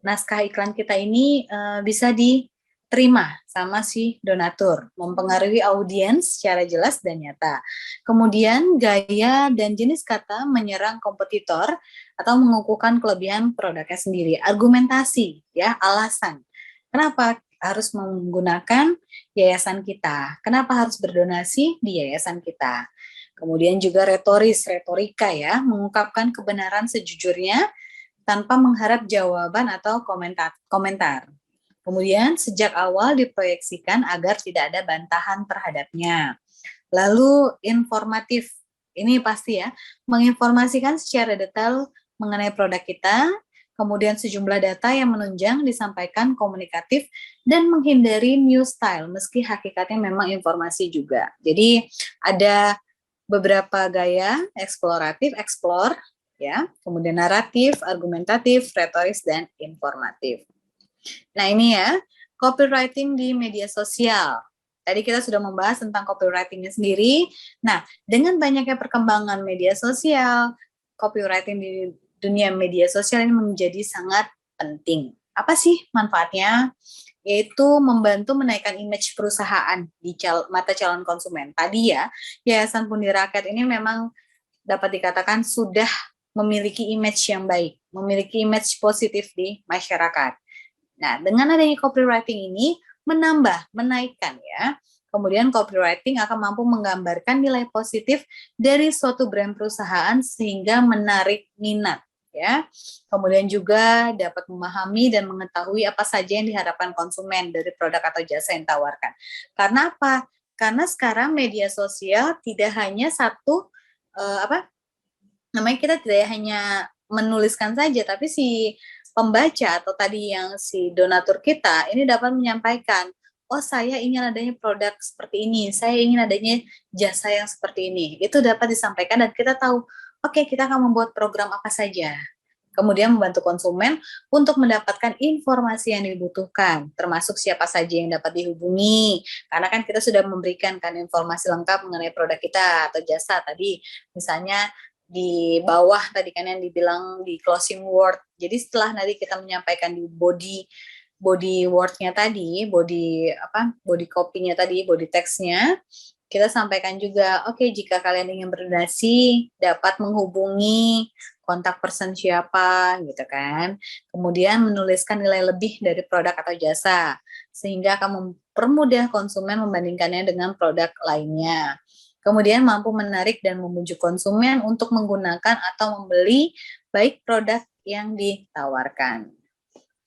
naskah iklan kita ini bisa diterima sama si donatur, mempengaruhi audiens secara jelas dan nyata. Kemudian gaya dan jenis kata menyerang kompetitor atau mengukuhkan kelebihan produknya sendiri. Argumentasi, ya, alasan. Kenapa harus menggunakan yayasan kita? Kenapa harus berdonasi di yayasan kita? Kemudian juga retoris, retorika ya, mengungkapkan kebenaran sejujurnya tanpa mengharap jawaban atau komentar. Kemudian sejak awal diproyeksikan agar tidak ada bantahan terhadapnya. Lalu informatif, ini pasti ya, menginformasikan secara detail mengenai produk kita, kemudian sejumlah data yang menunjang disampaikan komunikatif dan menghindari new style meski hakikatnya memang informasi juga. Jadi ada beberapa gaya eksploratif, explore, ya, kemudian naratif, argumentatif, retoris, dan informatif. Nah ini ya, copywriting di media sosial. Tadi kita sudah membahas tentang copywritingnya sendiri. Nah, dengan banyaknya perkembangan media sosial, copywriting di dunia media sosial ini menjadi sangat penting. Apa sih manfaatnya? Yaitu membantu menaikkan image perusahaan di mata calon konsumen. Tadi ya, Yayasan Pundi Rakyat ini memang dapat dikatakan sudah memiliki image yang baik, memiliki image positif di masyarakat. Nah, dengan adanya copywriting ini menambah, menaikkan ya. Kemudian copywriting akan mampu menggambarkan nilai positif dari suatu brand perusahaan sehingga menarik minat ya. Kemudian juga dapat memahami dan mengetahui apa saja yang diharapkan konsumen dari produk atau jasa yang ditawarkan. Karena apa? Karena sekarang media sosial tidak hanya satu kita tidak hanya menuliskan saja, tapi si pembaca atau tadi yang si donatur kita ini dapat menyampaikan, oh saya ingin adanya produk seperti ini, saya ingin adanya jasa yang seperti ini. Itu dapat disampaikan dan kita tahu, oke, kita akan membuat program apa saja. Kemudian membantu konsumen untuk mendapatkan informasi yang dibutuhkan, termasuk siapa saja yang dapat dihubungi. Karena kan kita sudah memberikan kan informasi lengkap mengenai produk kita atau jasa tadi, misalnya di bawah tadi kan yang dibilang di closing word. Jadi setelah nanti kita menyampaikan di body word-nya tadi, body copy-nya tadi, body text-nya, kita sampaikan juga, oke, jika kalian ingin berdonasi, dapat menghubungi kontak person siapa, gitu kan. Kemudian menuliskan nilai lebih dari produk atau jasa, sehingga akan mempermudah konsumen membandingkannya dengan produk lainnya. Kemudian mampu menarik dan membujuk konsumen untuk menggunakan atau membeli baik produk yang ditawarkan.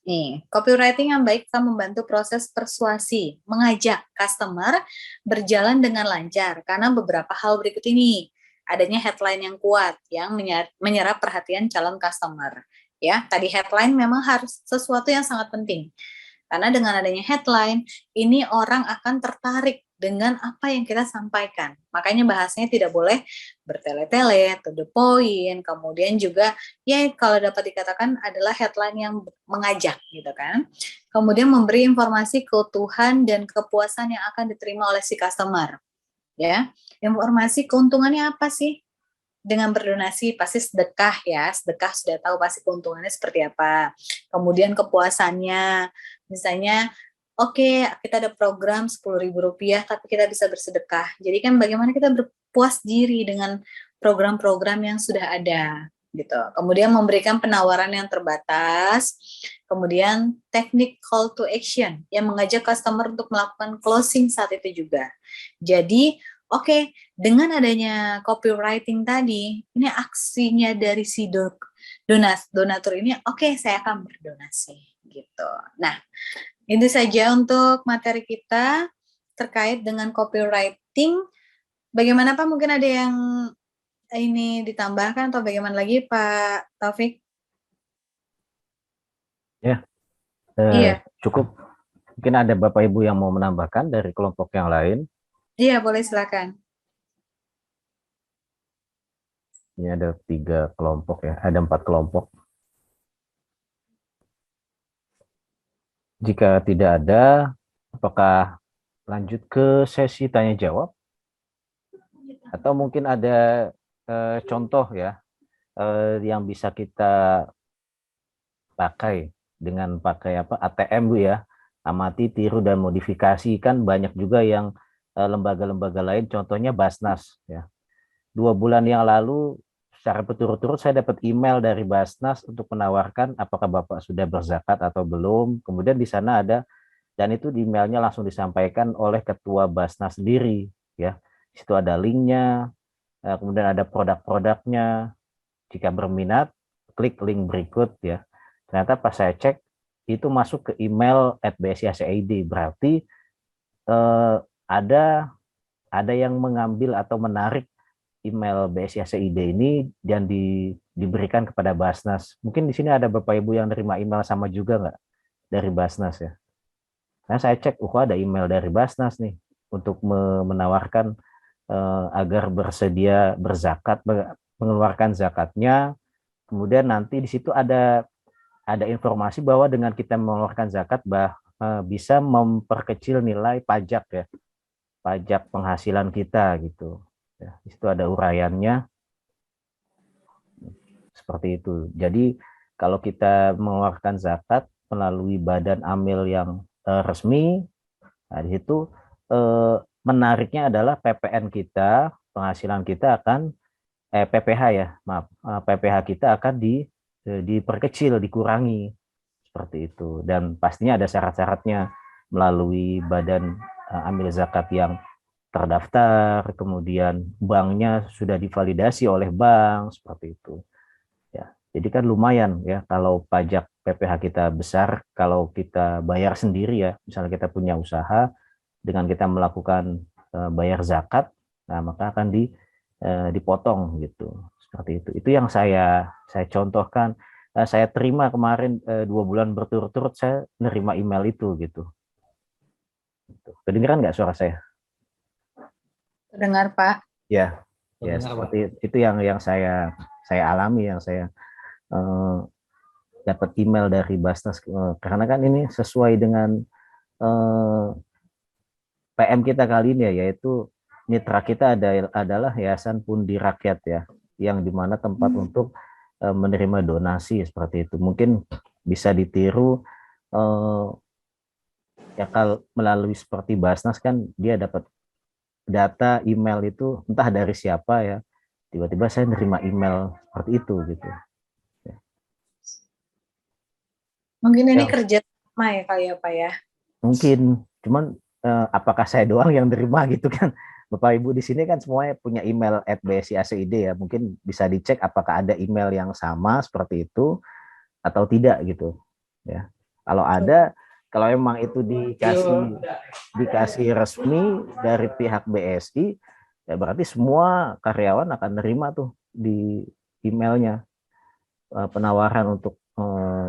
Nih, copywriting yang baik akan membantu proses persuasi, mengajak customer berjalan dengan lancar karena beberapa hal berikut ini. Adanya headline yang kuat yang menyerap perhatian calon customer. Ya, tadi headline memang harus sesuatu yang sangat penting. Karena dengan adanya headline, ini orang akan tertarik dengan apa yang kita sampaikan. Makanya bahasanya tidak boleh bertele-tele, to the point, kemudian juga ya kalau dapat dikatakan adalah headline yang mengajak gitu kan. Kemudian memberi informasi keutuhan dan kepuasan yang akan diterima oleh si customer. Ya, informasi keuntungannya apa sih? Dengan berdonasi pasti sedekah ya, sedekah sudah tahu pasti keuntungannya seperti apa. Kemudian kepuasannya, misalnya, oke, kita ada program Rp10.000, tapi kita bisa bersedekah. Jadi kan bagaimana kita berpuas diri dengan program-program yang sudah ada, gitu. Kemudian memberikan penawaran yang terbatas, kemudian teknik call to action yang mengajak customer untuk melakukan closing saat itu juga. Jadi, oke, dengan adanya copywriting tadi, ini aksinya dari si donatur ini, oke, saya akan berdonasi gitu. Nah, itu saja untuk materi kita terkait dengan copywriting. Bagaimana Pak? Mungkin ada yang ini ditambahkan atau bagaimana lagi Pak Taufik? Ya, Iya, cukup. Mungkin ada Bapak Ibu yang mau menambahkan dari kelompok yang lain. iya boleh silakan. Ini ada 3 kelompok ya, ada 4 kelompok. Jika tidak ada, apakah lanjut ke sesi tanya jawab? Atau mungkin ada contoh ya yang bisa kita pakai dengan pakai apa ATM Bu ya, amati, tiru dan modifikasi. Kan banyak juga yang lembaga-lembaga lain, contohnya Basnas ya. 2 bulan yang lalu secara berturut-turut saya dapat email dari Basnas untuk menawarkan apakah Bapak sudah berzakat atau belum. Kemudian di sana ada, dan itu di emailnya langsung disampaikan oleh ketua Basnas sendiri ya. Di situ ada linknya, kemudian ada produk-produknya. Jika berminat, klik link berikut ya. Ternyata pas saya cek itu masuk ke email @bsi.id, berarti ada yang mengambil atau menarik email BSI-ID ini dan diberikan kepada Basnas. Mungkin di sini ada Bapak Ibu yang nerima email sama juga nggak dari Basnas ya. Nah saya cek, ada email dari Basnas nih untuk menawarkan agar bersedia berzakat, mengeluarkan zakatnya. Kemudian nanti di situ ada informasi bahwa dengan kita mengeluarkan zakat bisa memperkecil nilai pajak ya, pajak penghasilan kita gitu. Ya, di situ ada uraiannya seperti itu. Jadi kalau kita mengeluarkan zakat melalui badan amil yang resmi, nah di situ menariknya adalah PPN kita, penghasilan kita akan PPH ya, maaf, PPH kita akan diperkecil, dikurangi seperti itu. Dan pastinya ada syarat-syaratnya melalui badan amil zakat yang terdaftar, kemudian banknya sudah divalidasi oleh bank, seperti itu. Ya, jadi kan lumayan ya kalau pajak PPH kita besar, kalau kita bayar sendiri ya, misalnya kita punya usaha, dengan kita melakukan bayar zakat, nah maka akan dipotong gitu, seperti itu. Itu yang saya contohkan, saya terima kemarin 2 bulan berturut-turut saya nerima email itu gitu. Kedengeran nggak suara saya? Dengar Pak. Ya, ya seperti itu yang saya alami, yang saya dapat email dari Basnas, karena kan ini sesuai dengan PM kita kali ini ya, yaitu mitra kita adalah Yayasan Pundi Rakyat ya, yang dimana tempat untuk menerima donasi seperti itu. Mungkin bisa ditiru ya, kalau melalui seperti Basnas kan dia dapat data email itu entah dari siapa ya, tiba-tiba saya nerima email seperti itu gitu. Mungkin ini kerja sama ya kali ya Pak ya. Mungkin, cuman apakah saya doang yang nerima gitu kan? Bapak Ibu di sini kan semuanya punya email @bsi.id ya. Mungkin bisa dicek apakah ada email yang sama seperti itu atau tidak gitu. Ya. Kalau ada, kalau memang itu dikasih resmi dari pihak BSI, ya berarti semua karyawan akan nerima tuh di emailnya penawaran untuk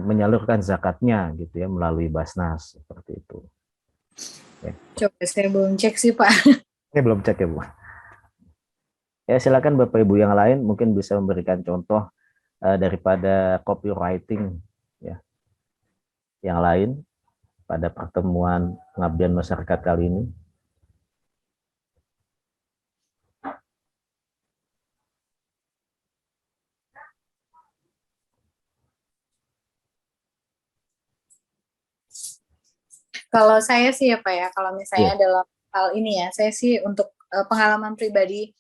menyalurkan zakatnya gitu ya melalui Basnas seperti itu. Ya. Coba saya belum cek sih Pak. Ini belum cek ya Bu. Ya silakan Bapak Ibu yang lain mungkin bisa memberikan contoh daripada copywriting ya yang lain pada pertemuan pengabdian masyarakat kali ini. Kalau saya sih ya Pak ya, kalau misalnya Iya. dalam hal ini ya, saya sih untuk pengalaman pribadi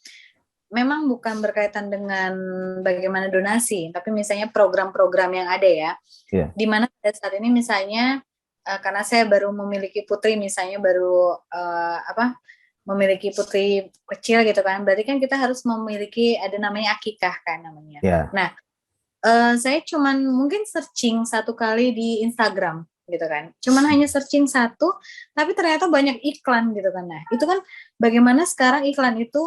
memang bukan berkaitan dengan bagaimana donasi, tapi misalnya program-program yang ada ya, Iya. di mana pada saat ini misalnya karena saya baru memiliki putri, misalnya baru memiliki putri kecil gitu kan, berarti kan kita harus memiliki ada namanya akikah kan namanya. Ya. Nah, saya cuman mungkin searching satu kali di Instagram gitu kan, cuman hanya searching satu, tapi ternyata banyak iklan gitu kan. Nah, itu kan bagaimana sekarang iklan itu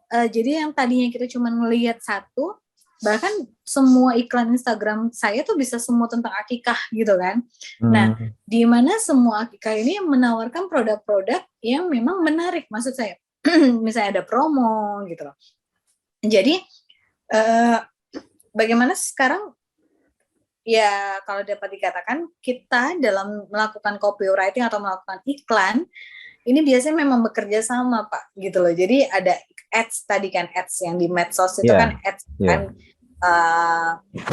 jadi yang tadinya kita cuma ngelihat satu, bahkan semua iklan Instagram saya tuh bisa semua tentang akikah gitu kan. Nah, di mana semua akikah ini menawarkan produk-produk yang memang menarik, maksud saya. Misalnya ada promo gitu loh. Jadi bagaimana sekarang ya kalau dapat dikatakan kita dalam melakukan copywriting atau melakukan iklan ini biasanya memang bekerja sama Pak gitu loh. Jadi ada ads tadi kan, ads yang di medsos itu kan ads kan.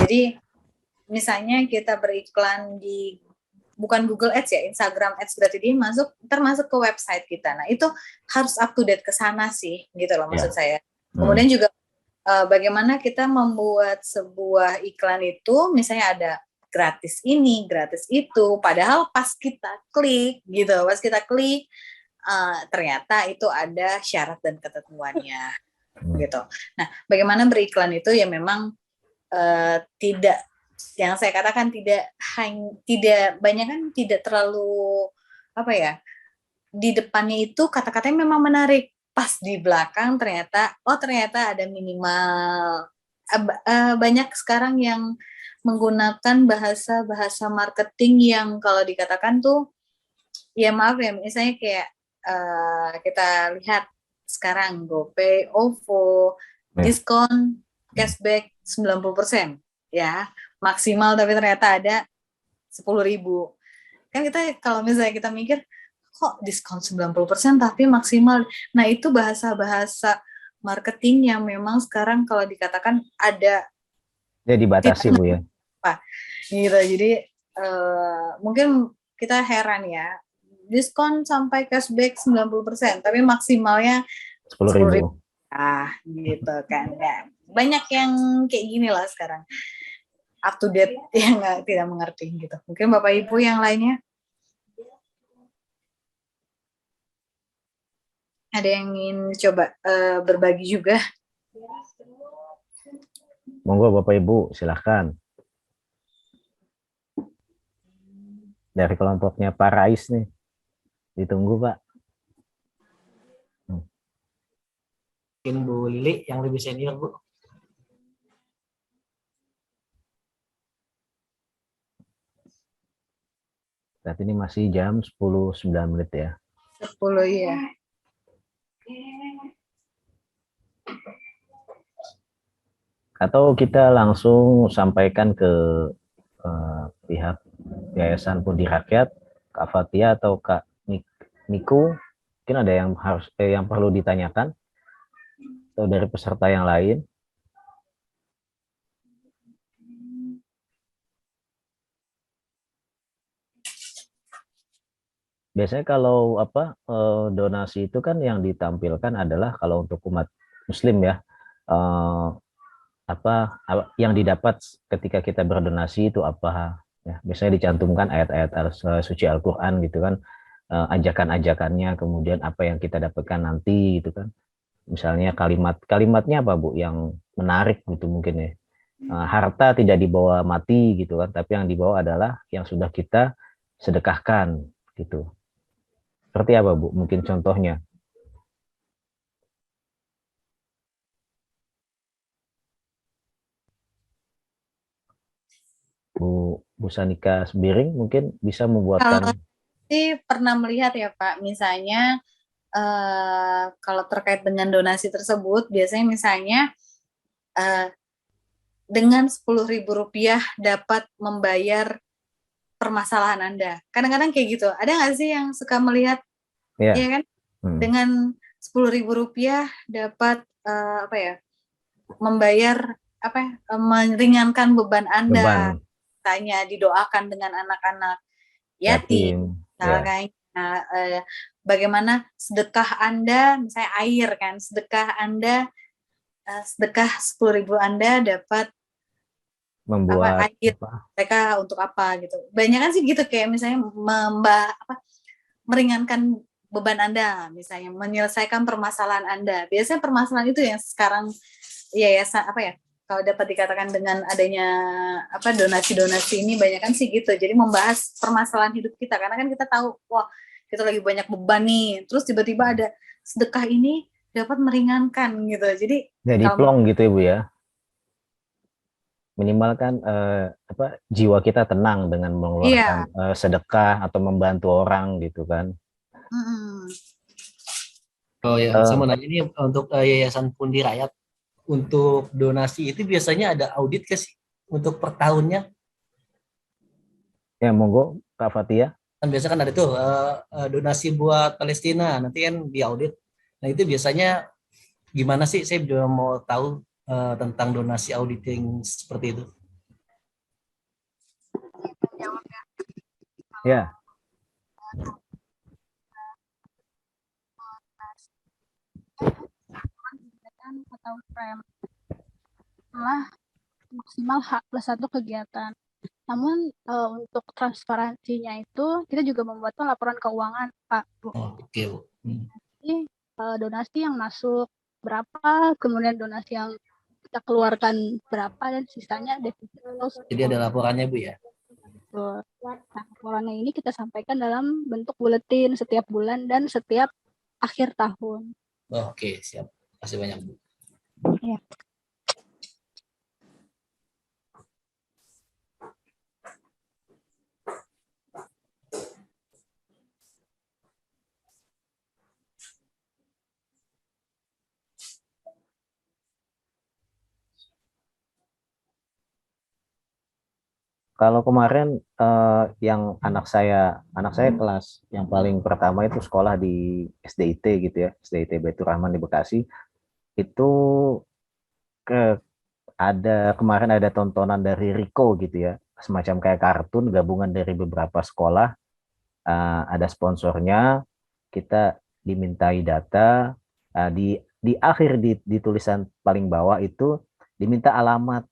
Jadi misalnya kita beriklan di bukan Google Ads ya, Instagram Ads, berarti dia termasuk ke website kita. Nah itu harus up to date ke sana sih gitu loh maksud saya. Kemudian juga bagaimana kita membuat sebuah iklan itu misalnya ada gratis ini, gratis itu, padahal pas kita klik ternyata itu ada syarat dan ketentuannya gitu. Nah, bagaimana beriklan itu ya memang tidak, yang saya katakan tidak banyak kan, tidak terlalu di depannya itu kata-katanya memang menarik, pas di belakang ternyata ada minimal banyak sekarang yang menggunakan bahasa marketing yang kalau dikatakan tuh ya maaf ya, misalnya kayak kita lihat sekarang GoPay, OVO, diskon cashback 90% ya maksimal, tapi ternyata ada 10.000. Kan kita kalau misalnya kita mikir kok diskon 90% tapi maksimal. Nah, itu bahasa-bahasa marketing yang memang sekarang kalau dikatakan ada ya dibatasi Bu ya. Gitu. Jadi mungkin kita heran ya. Diskon sampai cashback 90%, tapi maksimalnya 10.000. Gitu kan. Ya, banyak yang kayak gini lah sekarang. Up to date yang tidak mengerti gitu. Mungkin Bapak Ibu yang lainnya ada yang ingin coba berbagi juga? Monggo Bapak Ibu, silahkan. Dari kelompoknya Pak Rais nih. Ditunggu Pak. Mungkin Bu Lili yang lebih senior Bu. Saat ini masih jam 10.09 ya. 10 ya. Atau kita langsung sampaikan ke pihak Yayasan Pundi Rakyat, Kak Fatia atau Kak Niku, mungkin ada yang yang perlu ditanyakan atau dari peserta yang lain. Biasanya kalau donasi itu kan yang ditampilkan adalah kalau untuk umat Muslim ya, yang didapat ketika kita berdonasi itu apa ya, biasanya dicantumkan ayat-ayat suci Al-Qur'an gitu kan, ajakan-ajakannya, kemudian apa yang kita dapatkan nanti gitu kan, misalnya kalimatnya apa Bu yang menarik gitu mungkin ya, harta tidak dibawa mati gitu kan, tapi yang dibawa adalah yang sudah kita sedekahkan gitu. Seperti apa Bu mungkin contohnya? Bu Sanika Sembiring mungkin bisa membuatkan. pasti pernah melihat ya Pak, misalnya kalau terkait dengan donasi tersebut, biasanya misalnya dengan Rp10.000 dapat membayar permasalahan Anda. Kadang-kadang kayak gitu. Ada nggak sih yang suka melihat, Ya. ya kan? Dengan Rp10.000 dapat membayar meringankan beban Anda. Tanya didoakan dengan anak-anak yatim, misalnya. Bagaimana sedekah Anda, misalnya air kan, sedekah Anda, sedekah 10.000 Anda dapat membuat air mereka untuk apa gitu. Banyak kan sih gitu, kayak misalnya meringankan beban Anda, misalnya menyelesaikan permasalahan Anda. Biasanya permasalahan itu yang sekarang yayasan kalau dapat dikatakan dengan adanya donasi-donasi ini, banyak kan sih gitu. Jadi membahas permasalahan hidup kita, karena kan kita tahu, wah kita lagi banyak beban nih, terus tiba-tiba ada sedekah ini dapat meringankan gitu. Jadi plong gitu Ibu ya. Minimal kan jiwa kita tenang dengan mengeluarkan sedekah atau membantu orang gitu kan. Oh ya, sama nanya ini untuk Yayasan Pundi Rakyat, untuk donasi itu biasanya ada audit ke sih untuk per tahunnya? Ya monggo Kak Fatia. Kan biasa kan ada tuh donasi buat Palestina, nanti kan diaudit. Nah itu biasanya gimana sih? Saya juga mau tahu tentang donasi auditing seperti itu. Ya. Atau frame setelah maksimal H+1 kegiatan. Namun untuk transparansinya itu kita juga membuat laporan keuangan Pak Bu. Oke Bu. Jadi donasi yang masuk berapa, kemudian donasi yang kita keluarkan berapa, dan sisanya defisit. Jadi ada laporannya Bu ya? Nah, laporannya ini kita sampaikan dalam bentuk buletin setiap bulan dan setiap akhir tahun. Oke, siap. Terima kasih banyak Bu. Ya. Kalau kemarin yang anak saya kelas yang paling pertama itu sekolah di SDIT gitu ya, SDIT Baitur Rahman di Bekasi. Itu kemarin ada tontonan dari Rico gitu ya, semacam kayak kartun gabungan dari beberapa sekolah. Ada sponsornya, kita dimintai data, di akhir di tulisan paling bawah itu diminta alamat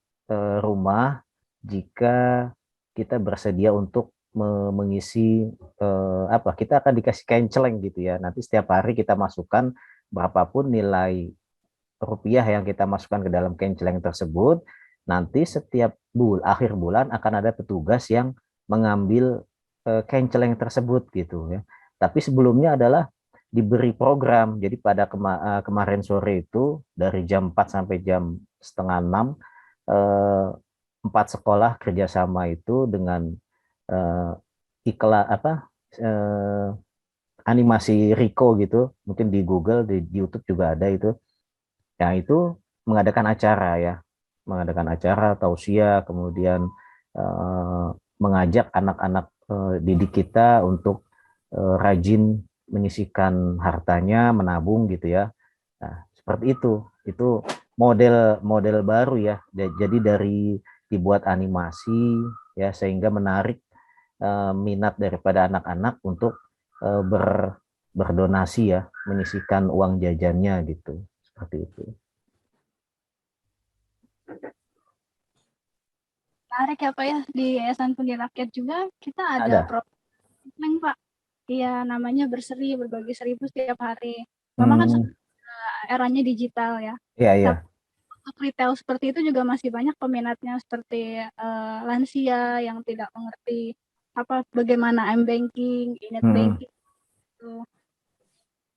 rumah jika kita bersedia untuk mengisi kita akan dikasih kenceleng gitu ya. Nanti setiap hari kita masukkan berapapun nilai rupiah yang kita masukkan ke dalam kenceleng tersebut. Nanti setiap akhir bulan akan ada petugas yang mengambil kenceleng tersebut gitu ya. Tapi sebelumnya adalah diberi program. Jadi pada kemarin sore itu dari jam 4 sampai jam setengah 6 4 sekolah kerjasama itu dengan animasi Rico gitu, mungkin di Google, di YouTube juga ada itu. Nah itu mengadakan acara tausiah, kemudian mengajak anak-anak didik kita untuk rajin menyisihkan hartanya, menabung gitu ya. Nah, seperti itu. Itu model baru ya. Jadi dari dibuat animasi ya sehingga menarik minat daripada anak-anak untuk berdonasi ya, menyisihkan uang jajannya gitu. Seperti itu. Menarik ya Pak ya, di Yayasan Pundi Rakyat juga kita ada program Pak. Iya, namanya berseri, berbagi 1.000 setiap hari. Memang kan eranya digital ya. Iya. Untuk retail seperti itu juga masih banyak peminatnya, seperti lansia yang tidak mengerti bagaimana m-banking, internet banking.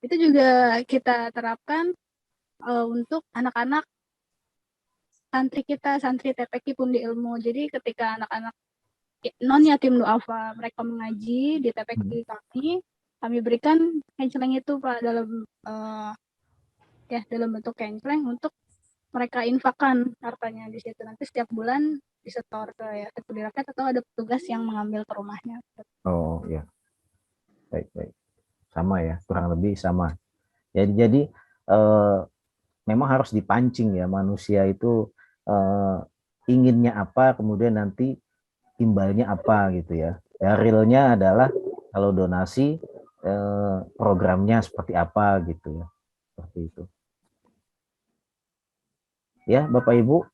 Itu juga kita terapkan untuk anak-anak santri kita, santri TPQ Pundi Ilmu. Jadi ketika anak-anak non yatim duafa mereka mengaji di TPQ kami berikan canceling itu Pak dalam dalam bentuk canceling untuk mereka infakkan hartanya di situ, nanti setiap bulan disetor ke Yayasan Budi Rakyat atau ada petugas yang mengambil ke rumahnya. Oh ya, baik, sama ya, kurang lebih sama. Jadi memang harus dipancing ya, manusia itu inginnya apa, kemudian nanti imbalnya apa gitu ya. Realnya adalah kalau donasi programnya seperti apa gitu ya, seperti itu. Ya, Bapak Ibu,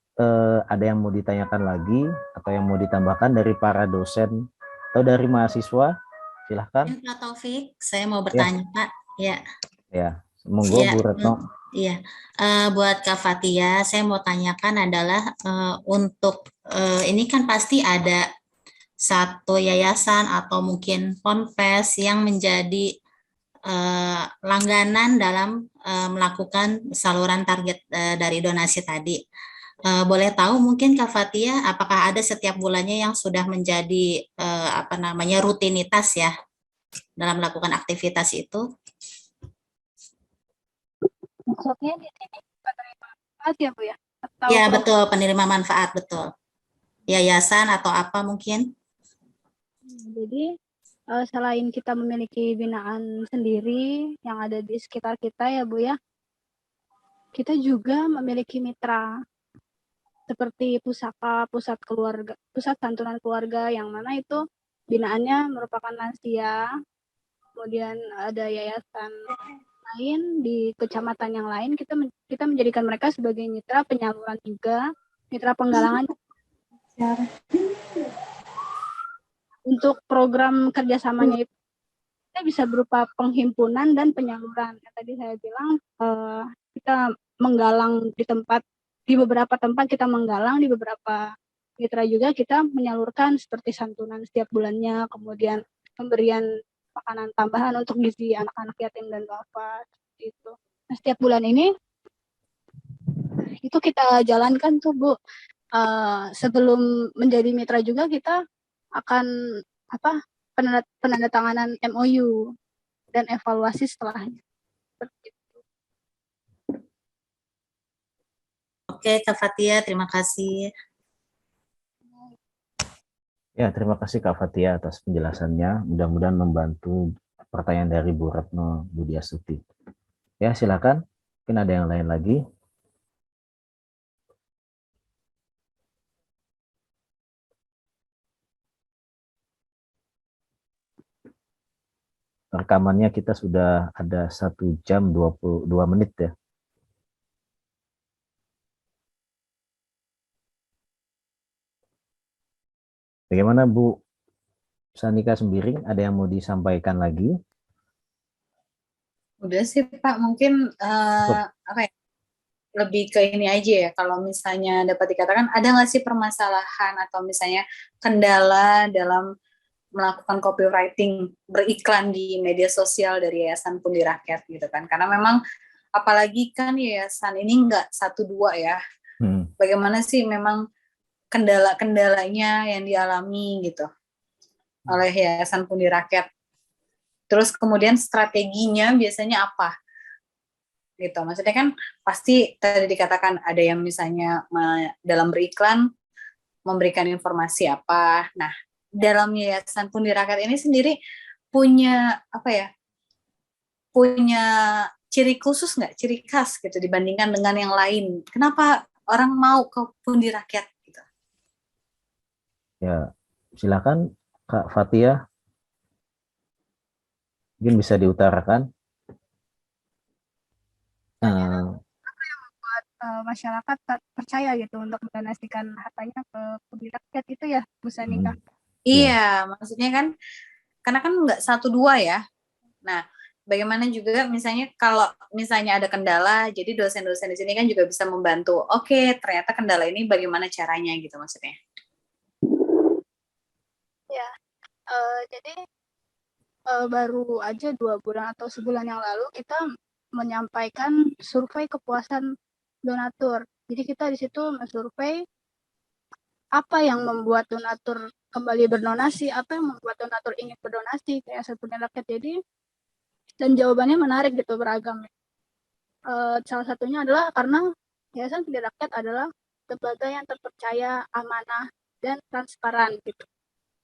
ada yang mau ditanyakan lagi atau yang mau ditambahkan dari para dosen atau dari mahasiswa? Silahkan. Pak Taufik, saya mau bertanya, Pak. Ya, monggo Bu Retno. Iya, buat Kak Fatia, saya mau tanyakan adalah untuk ini kan pasti ada satu yayasan atau mungkin ponpes yang menjadi langganan dalam melakukan saluran target dari donasi tadi. Boleh tahu mungkin Kak Fatia, apakah ada setiap bulannya yang sudah menjadi rutinitas ya dalam melakukan aktivitas itu? Maksudnya di sini penerima manfaat ya Bu ya? Atau Ya betul, penerima manfaat, betul. Yayasan atau apa mungkin? Jadi selain kita memiliki binaan sendiri yang ada di sekitar kita ya Bu ya, kita juga memiliki mitra seperti pusaka, pusat santunan keluarga yang mana itu binaannya merupakan lansia, kemudian ada yayasan lain di kecamatan yang lain, kita menjadikan mereka sebagai mitra penyaluran juga, mitra penggalangan. Untuk program kerjasamanya itu kita bisa berupa penghimpunan dan penyaluran. Yang tadi saya bilang kita menggalang di beberapa tempat kita menggalang, di beberapa mitra juga kita menyalurkan seperti santunan setiap bulannya, kemudian pemberian makanan tambahan untuk gizi anak-anak yatim dan duafa itu. Nah, setiap bulan ini itu kita jalankan tuh Bu. Sebelum menjadi mitra juga kita akan penandatanganan MOU dan evaluasi setelahnya. Oke, Kak Fatia, terima kasih. Ya, terima kasih Kak Fatia atas penjelasannya. Mudah-mudahan membantu pertanyaan dari Bu Retno Budiastuti. Ya, silakan. Mungkin ada yang lain lagi. Rekamannya kita sudah ada 1 jam 22 menit ya. Bagaimana Bu Sanika Sembiring, ada yang mau disampaikan lagi? Udah sih Pak, mungkin lebih ke ini aja ya, kalau misalnya dapat dikatakan ada nggak sih permasalahan atau misalnya kendala dalam melakukan copywriting beriklan di media sosial dari Yayasan Pundi Rakyat gitu kan, karena memang apalagi kan yayasan ini nggak 1-2 ya. Bagaimana sih memang kendala-kendalanya yang dialami gitu oleh Yayasan Pundi Rakyat, terus kemudian strateginya biasanya apa gitu. Maksudnya kan pasti tadi dikatakan ada yang misalnya dalam beriklan memberikan informasi apa. Nah, dalam Yayasan Pundi Rakyat ini sendiri punya punya ciri khusus nggak, ciri khas gitu dibandingkan dengan yang lain? Kenapa orang mau ke Pundi Rakyat gitu? Ya, silakan Kak Fatia. Mungkin bisa diutarakan. Apa yang membuat masyarakat percaya gitu untuk mendonasikan hartanya ke Pundi Rakyat itu ya, Bu Sanika? Iya, maksudnya kan karena kan nggak 1-2 ya. Nah, bagaimana juga misalnya kalau misalnya ada kendala, jadi dosen-dosen di sini kan juga bisa membantu. Oke, ternyata kendala ini bagaimana caranya gitu maksudnya. Ya, jadi baru aja 2 bulan atau sebulan yang lalu kita menyampaikan survei kepuasan donatur. Jadi kita di situ mensurvei apa yang membuat donatur kembali berdonasi, apa yang membuat donatur ingin berdonasi ke Yayasan Fundira Rakyat. Jadi, dan jawabannya menarik gitu, beragam. Salah satunya adalah karena Yayasan Fundira Rakyat adalah lembaga yang terpercaya, amanah, dan transparan gitu.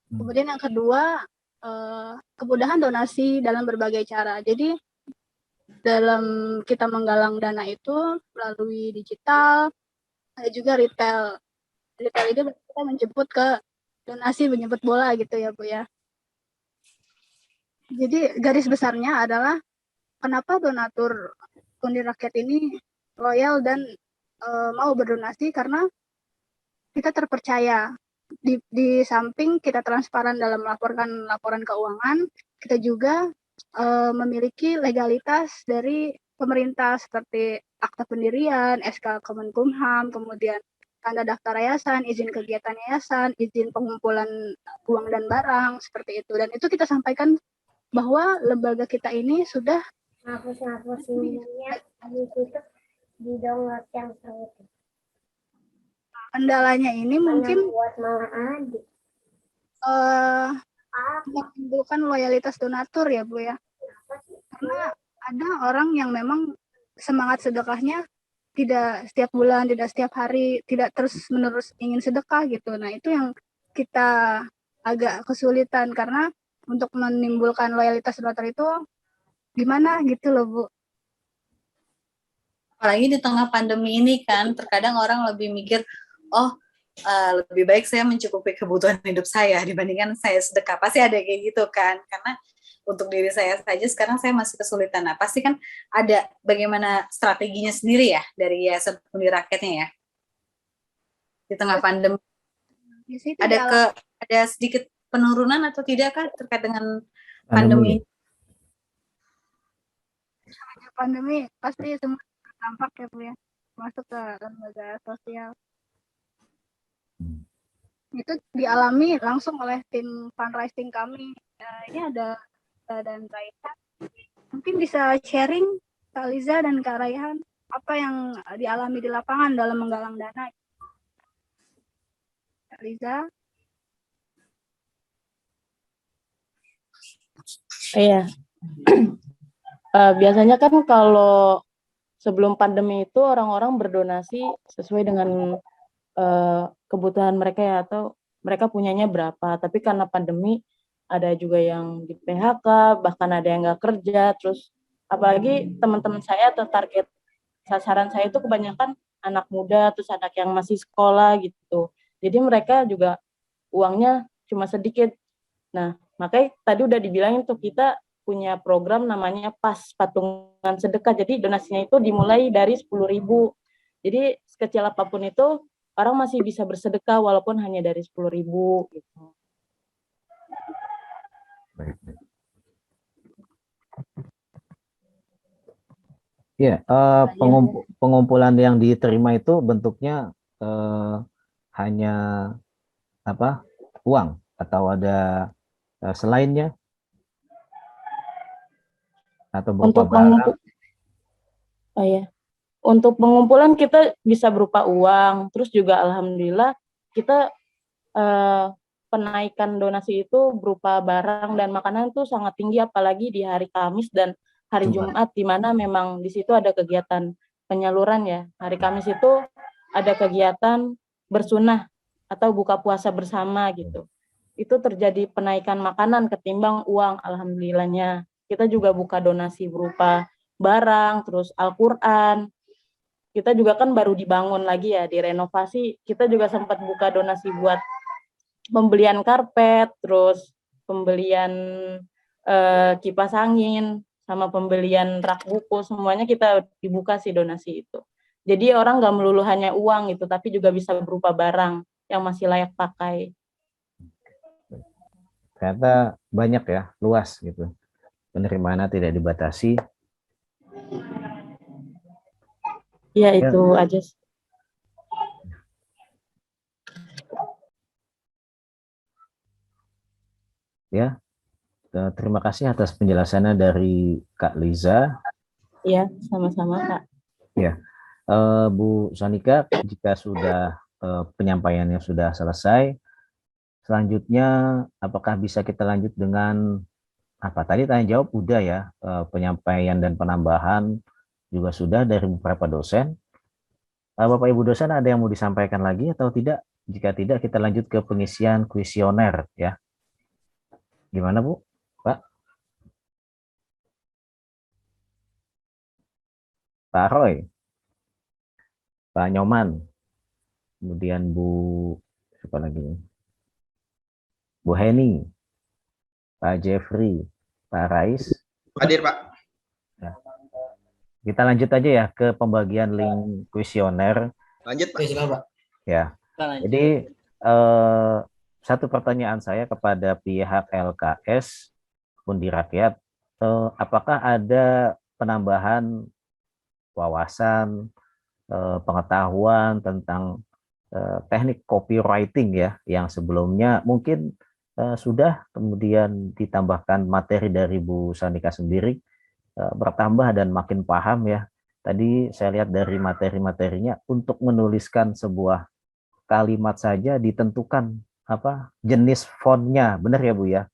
Kemudian yang kedua, kemudahan donasi dalam berbagai cara. Jadi dalam kita menggalang dana itu melalui digital, ada juga retail. Retail itu kita menjemput ke donasi, menjemput bola gitu ya Bu ya. Jadi garis besarnya adalah kenapa donatur Fundira Rakyat ini loyal dan mau berdonasi, karena kita terpercaya. Di samping kita transparan dalam melaporkan laporan keuangan, kita juga memiliki legalitas dari pemerintah seperti akta pendirian, SK Kemenkumham, kemudian tanda daftar yayasan, izin kegiatan yayasan, izin pengumpulan uang dan barang, seperti itu. Dan itu kita sampaikan bahwa lembaga kita ini sudah kendalanya ini mungkin menimbulkan loyalitas donatur ya Bu ya. Karena ada orang yang memang semangat sedekahnya tidak setiap bulan, tidak setiap hari, tidak terus-menerus ingin sedekah gitu. Nah, itu yang kita agak kesulitan, karena untuk menimbulkan loyalitas donatur itu gimana gitu loh Bu. Apalagi di tengah pandemi ini kan, terkadang orang lebih mikir, lebih baik saya mencukupi kebutuhan hidup saya dibandingkan saya sedekah. Pasti ada kayak gitu kan, karena untuk diri saya saja sekarang saya masih kesulitan. Nah, pasti kan ada bagaimana strateginya sendiri ya dari Yayasan Fundira Rakyatnya ya. Di tengah pandemi ada sedikit penurunan atau tidak kan terkait dengan pandemi? Pandemi pasti semua terdampak ya Bu ya, masuk ke lembaga sosial. Itu dialami langsung oleh tim fundraising kami. Ini ada dan Raihan. Mungkin bisa sharing Kak Liza dan Kak Raihan apa yang dialami di lapangan dalam menggalang dana. Kak Liza. Iya. Biasanya kan kalau sebelum pandemi itu orang-orang berdonasi sesuai dengan kebutuhan mereka ya, atau mereka punyanya berapa. Tapi karena pandemi ada juga yang di PHK, bahkan ada yang nggak kerja. Terus apalagi teman-teman saya atau target sasaran saya itu kebanyakan anak muda, terus anak yang masih sekolah gitu. Jadi mereka juga uangnya cuma sedikit. Nah, makanya tadi udah dibilangin tuh, kita punya program namanya PAS, patungan sedekah. Jadi donasinya itu dimulai dari 10.000. Jadi sekecil apapun itu orang masih bisa bersedekah walaupun hanya dari 10.000 gitu. Ya, pengumpulan yang diterima itu bentuknya hanya apa? Uang atau ada selainnya? Atau berupa barang? Untuk pengumpulan kita bisa berupa uang, terus juga alhamdulillah kita penaikan donasi itu berupa barang dan makanan itu sangat tinggi, apalagi di hari Kamis dan hari Jumat, di mana memang di situ ada kegiatan penyaluran ya. Hari Kamis itu ada kegiatan bersunah atau buka puasa bersama gitu. Itu terjadi penaikan makanan ketimbang uang, alhamdulillahnya. Kita juga buka donasi berupa barang, terus Al-Quran. Kita juga kan baru dibangun lagi ya, direnovasi. Kita juga sempat buka donasi buat pembelian karpet, terus pembelian kipas angin, sama pembelian rak buku, semuanya kita dibuka sih donasi itu. Jadi orang nggak melulu hanya uang gitu, tapi juga bisa berupa barang yang masih layak pakai. Ternyata banyak ya, luas gitu. Penerimaannya tidak dibatasi. Ya, itu aja. Ya, terima kasih atas penjelasannya dari Kak Liza. Ya, sama-sama Kak. Ya, Bu Sonika, jika sudah penyampaiannya sudah selesai, Selanjutnya, apakah bisa kita lanjut dengan apa tadi tanya jawab udah ya, penyampaian dan penambahan juga sudah dari beberapa dosen. Bapak Ibu dosen ada yang mau disampaikan lagi atau tidak? Jika tidak, kita lanjut ke pengisian kuesioner ya. Gimana Bu? Pak? Pak Roy? Pak Nyoman? Kemudian Bu siapa lagi? Bu Heni? Pak Jeffrey? Pak Rais? Hadir, Pak. Ya. Kita lanjut aja ya ke pembagian link kuesioner. Lanjut, Pak. Pak. Ya. Jadi satu pertanyaan saya kepada pihak LKS Undi Rakyat, apakah ada penambahan wawasan, pengetahuan tentang teknik copywriting ya, yang sebelumnya mungkin sudah, kemudian ditambahkan materi dari Bu Sanika sendiri, bertambah dan makin paham ya. Tadi saya lihat dari materi-materinya, untuk menuliskan sebuah kalimat saja ditentukan apa jenis fontnya, benar ya Bu ya?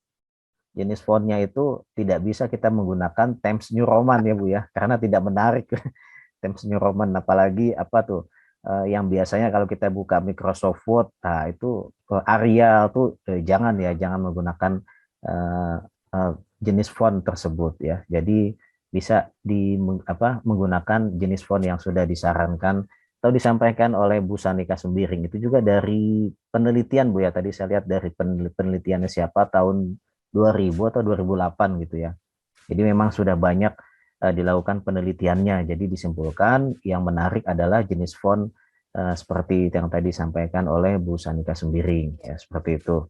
Jenis fontnya itu tidak bisa kita menggunakan Times New Roman ya Bu ya, karena tidak menarik Times New Roman, apalagi apa tuh yang biasanya kalau kita buka Microsoft Word, nah itu Arial tuh jangan ya, jangan menggunakan jenis font tersebut ya. Jadi bisa menggunakan jenis font yang sudah disarankan atau disampaikan oleh Bu Sanika Sembiring. Itu juga dari penelitian Bu ya, tadi saya lihat dari penelitiannya siapa tahun 2000 atau 2008 gitu ya. Jadi memang sudah banyak dilakukan penelitiannya. Jadi disimpulkan yang menarik adalah jenis font seperti yang tadi disampaikan oleh Bu Sanika Sembiring ya, seperti itu.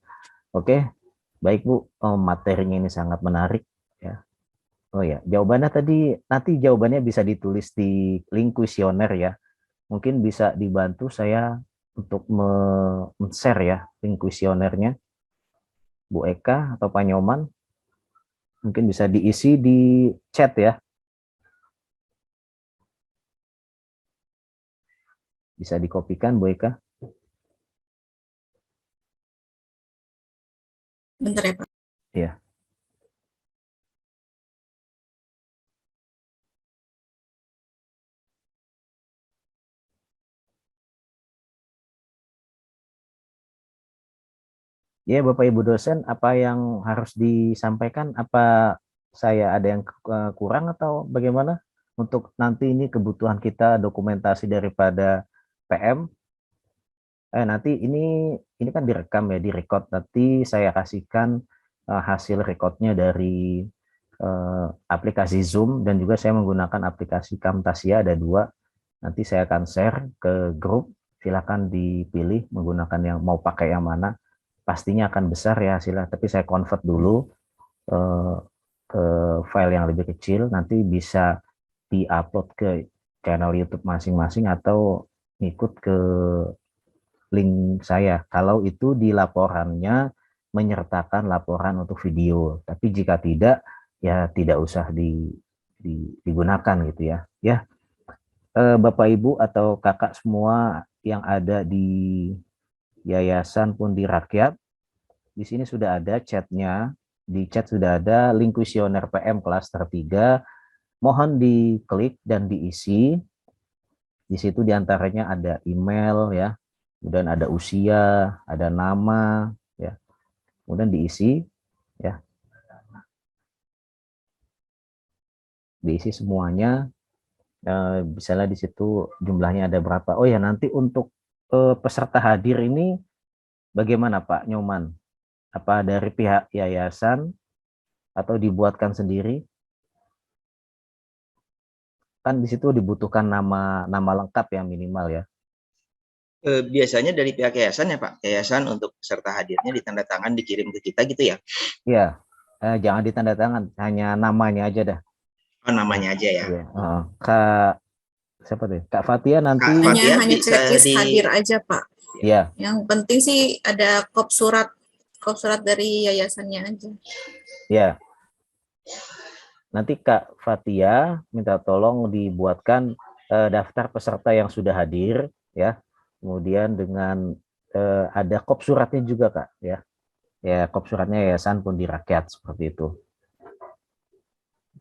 Oke, baik Bu, materinya ini sangat menarik ya. Oh ya, jawabannya tadi, nanti jawabannya bisa ditulis di link kuesioner ya. Mungkin bisa dibantu saya untuk men-share ya link kuesionernya, Bu Eka atau Pak Nyoman. Mungkin bisa diisi di chat ya. Bisa dikopikan Bu Eka. Bentar ya Pak. Iya. Ya, Bapak Ibu dosen, apa yang harus disampaikan? Apa saya ada yang kurang atau bagaimana? Untuk nanti ini kebutuhan kita dokumentasi daripada PM. Nanti ini kan direkam ya, direkod. Nanti saya kasihkan hasil rekodnya dari aplikasi Zoom, dan juga saya menggunakan aplikasi Camtasia, ada 2. Nanti saya akan share ke grup. Silakan dipilih menggunakan yang mau pakai yang mana. Pastinya akan besar ya hasilnya, tapi saya convert dulu ke file yang lebih kecil, nanti bisa diupload ke channel YouTube masing-masing atau ngikut ke link saya kalau itu di laporannya menyertakan laporan untuk video. Tapi jika tidak, ya tidak usah digunakan gitu ya. Ya, Bapak Ibu atau kakak semua yang ada di Yayasan Pundi Rakyat, di sini sudah ada chatnya, di chat sudah ada link kuesioner PM klaster 3, mohon diklik dan diisi. Di situ diantaranya ada email ya, kemudian ada usia, ada nama ya, kemudian diisi ya, diisi semuanya. Misalnya di situ jumlahnya ada berapa. Oh ya, nanti untuk peserta hadir ini bagaimana Pak Nyoman? Apa dari pihak yayasan atau dibuatkan sendiri? Kan di situ dibutuhkan nama lengkap yang minimal ya. Biasanya dari pihak yayasan ya Pak, yayasan untuk peserta hadirnya ditandatangan dikirim ke kita gitu ya? Iya, jangan ditandatangan, hanya namanya aja dah. Oh, namanya aja ya. Iya. Kak siapa tuh? Kak Fatia nanti. Hanya checklist hadir aja Pak. Iya. Yang penting sih ada kop surat dari yayasannya aja. Ya. Nanti Kak Fatia minta tolong dibuatkan daftar peserta yang sudah hadir ya. Kemudian dengan ada kop suratnya juga Kak ya. Ya, kop suratnya Yayasan Pundi Rakyat seperti itu.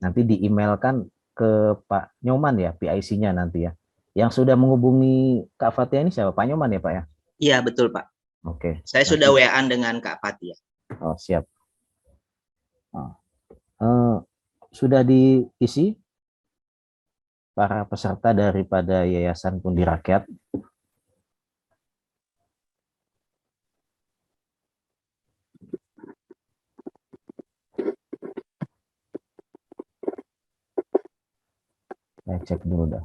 Nanti di-emailkan ke Pak Nyoman ya, PIC-nya nanti ya. Yang sudah menghubungi Kak Fatia ini siapa? Pak Nyoman ya, Pak ya? Iya, betul, Pak. Oke. Saya nanti. sudah WA-an dengan Kak Fatia. Oh, siap. Sudah diisi para peserta daripada Yayasan Pundi Rakyat? Saya cek dulu dah.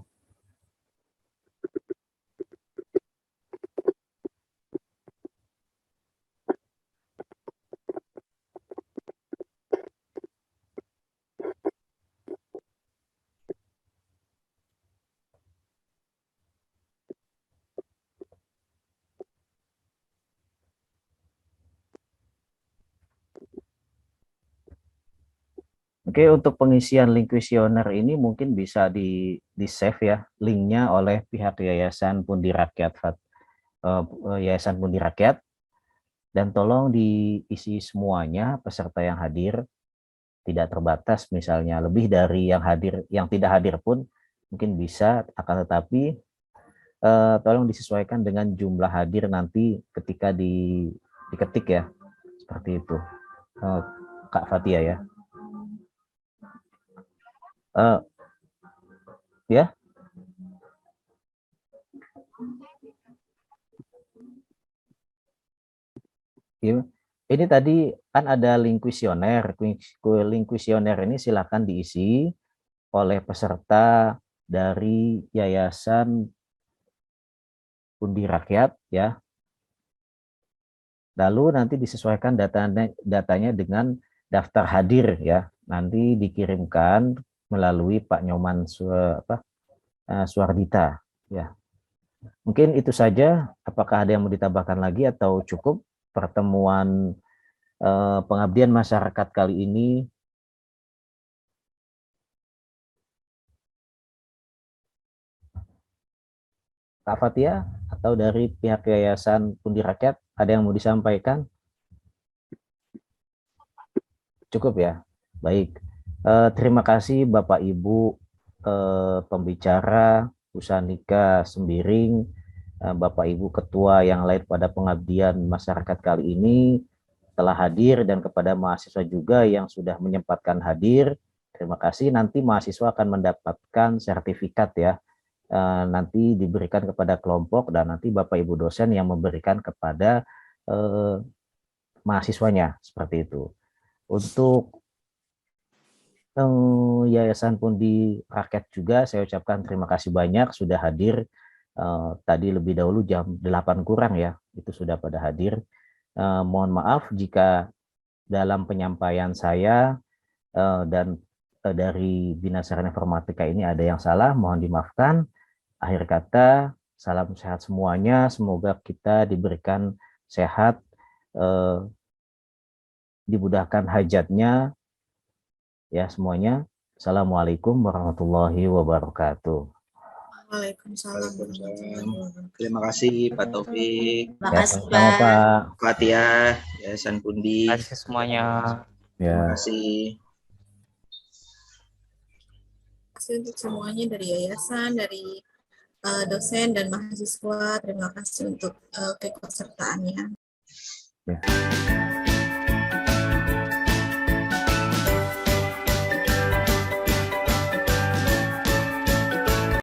Oke, untuk pengisian link kuesioner ini mungkin bisa di-save ya linknya oleh pihak Yayasan Pundi Rakyat, Yayasan Pundi Rakyat, dan tolong diisi semuanya peserta yang hadir, tidak terbatas, misalnya lebih dari yang hadir, yang tidak hadir pun mungkin bisa, akan tetapi tolong disesuaikan dengan jumlah hadir nanti ketika diketik ya, seperti itu, Kak Fatia ya. Ya. Ini tadi kan ada link kuesioner. Link kuesioner ini silakan diisi oleh peserta dari Yayasan Pundi Rakyat ya. Lalu nanti disesuaikan datanya dengan daftar hadir ya. Nanti dikirimkan melalui Pak Nyoman Suardita ya. Mungkin itu saja. Apakah ada yang mau ditambahkan lagi atau cukup pertemuan pengabdian masyarakat kali ini? Kak Fatia atau dari pihak Yayasan Pundi Rakyat ada yang mau disampaikan? Cukup ya. Baik. Terima kasih Bapak Ibu pembicara, Bu Sanika Sembiring, Bapak Ibu Ketua yang lain pada pengabdian masyarakat kali ini telah hadir, dan kepada mahasiswa juga yang sudah menyempatkan hadir. Terima kasih. Nanti mahasiswa akan mendapatkan sertifikat ya. Nanti diberikan kepada kelompok, dan nanti Bapak Ibu dosen yang memberikan kepada mahasiswanya, seperti itu. Untuk Yayasan Pundi Rakyat juga saya ucapkan terima kasih banyak sudah hadir. Tadi lebih dahulu jam 8 kurang ya, itu sudah pada hadir. Mohon maaf jika dalam penyampaian saya dan dari Dinas Sarana Informatika ini ada yang salah, mohon dimaafkan. Akhir kata, salam sehat semuanya, semoga kita diberikan sehat, dimudahkan hajatnya, ya semuanya. Assalamualaikum warahmatullahi wabarakatuh. Waalaikumsalam. Terima kasih Pak Taufik. Terima Ya, kasih, sama Pak. Pak. Fatia, Yayasan Pundi. Terima kasih semuanya. Terima Ya. kasih. Terima kasih untuk semuanya dari yayasan, dari dosen dan mahasiswa. Terima kasih untuk keikutsertaannya. Ya.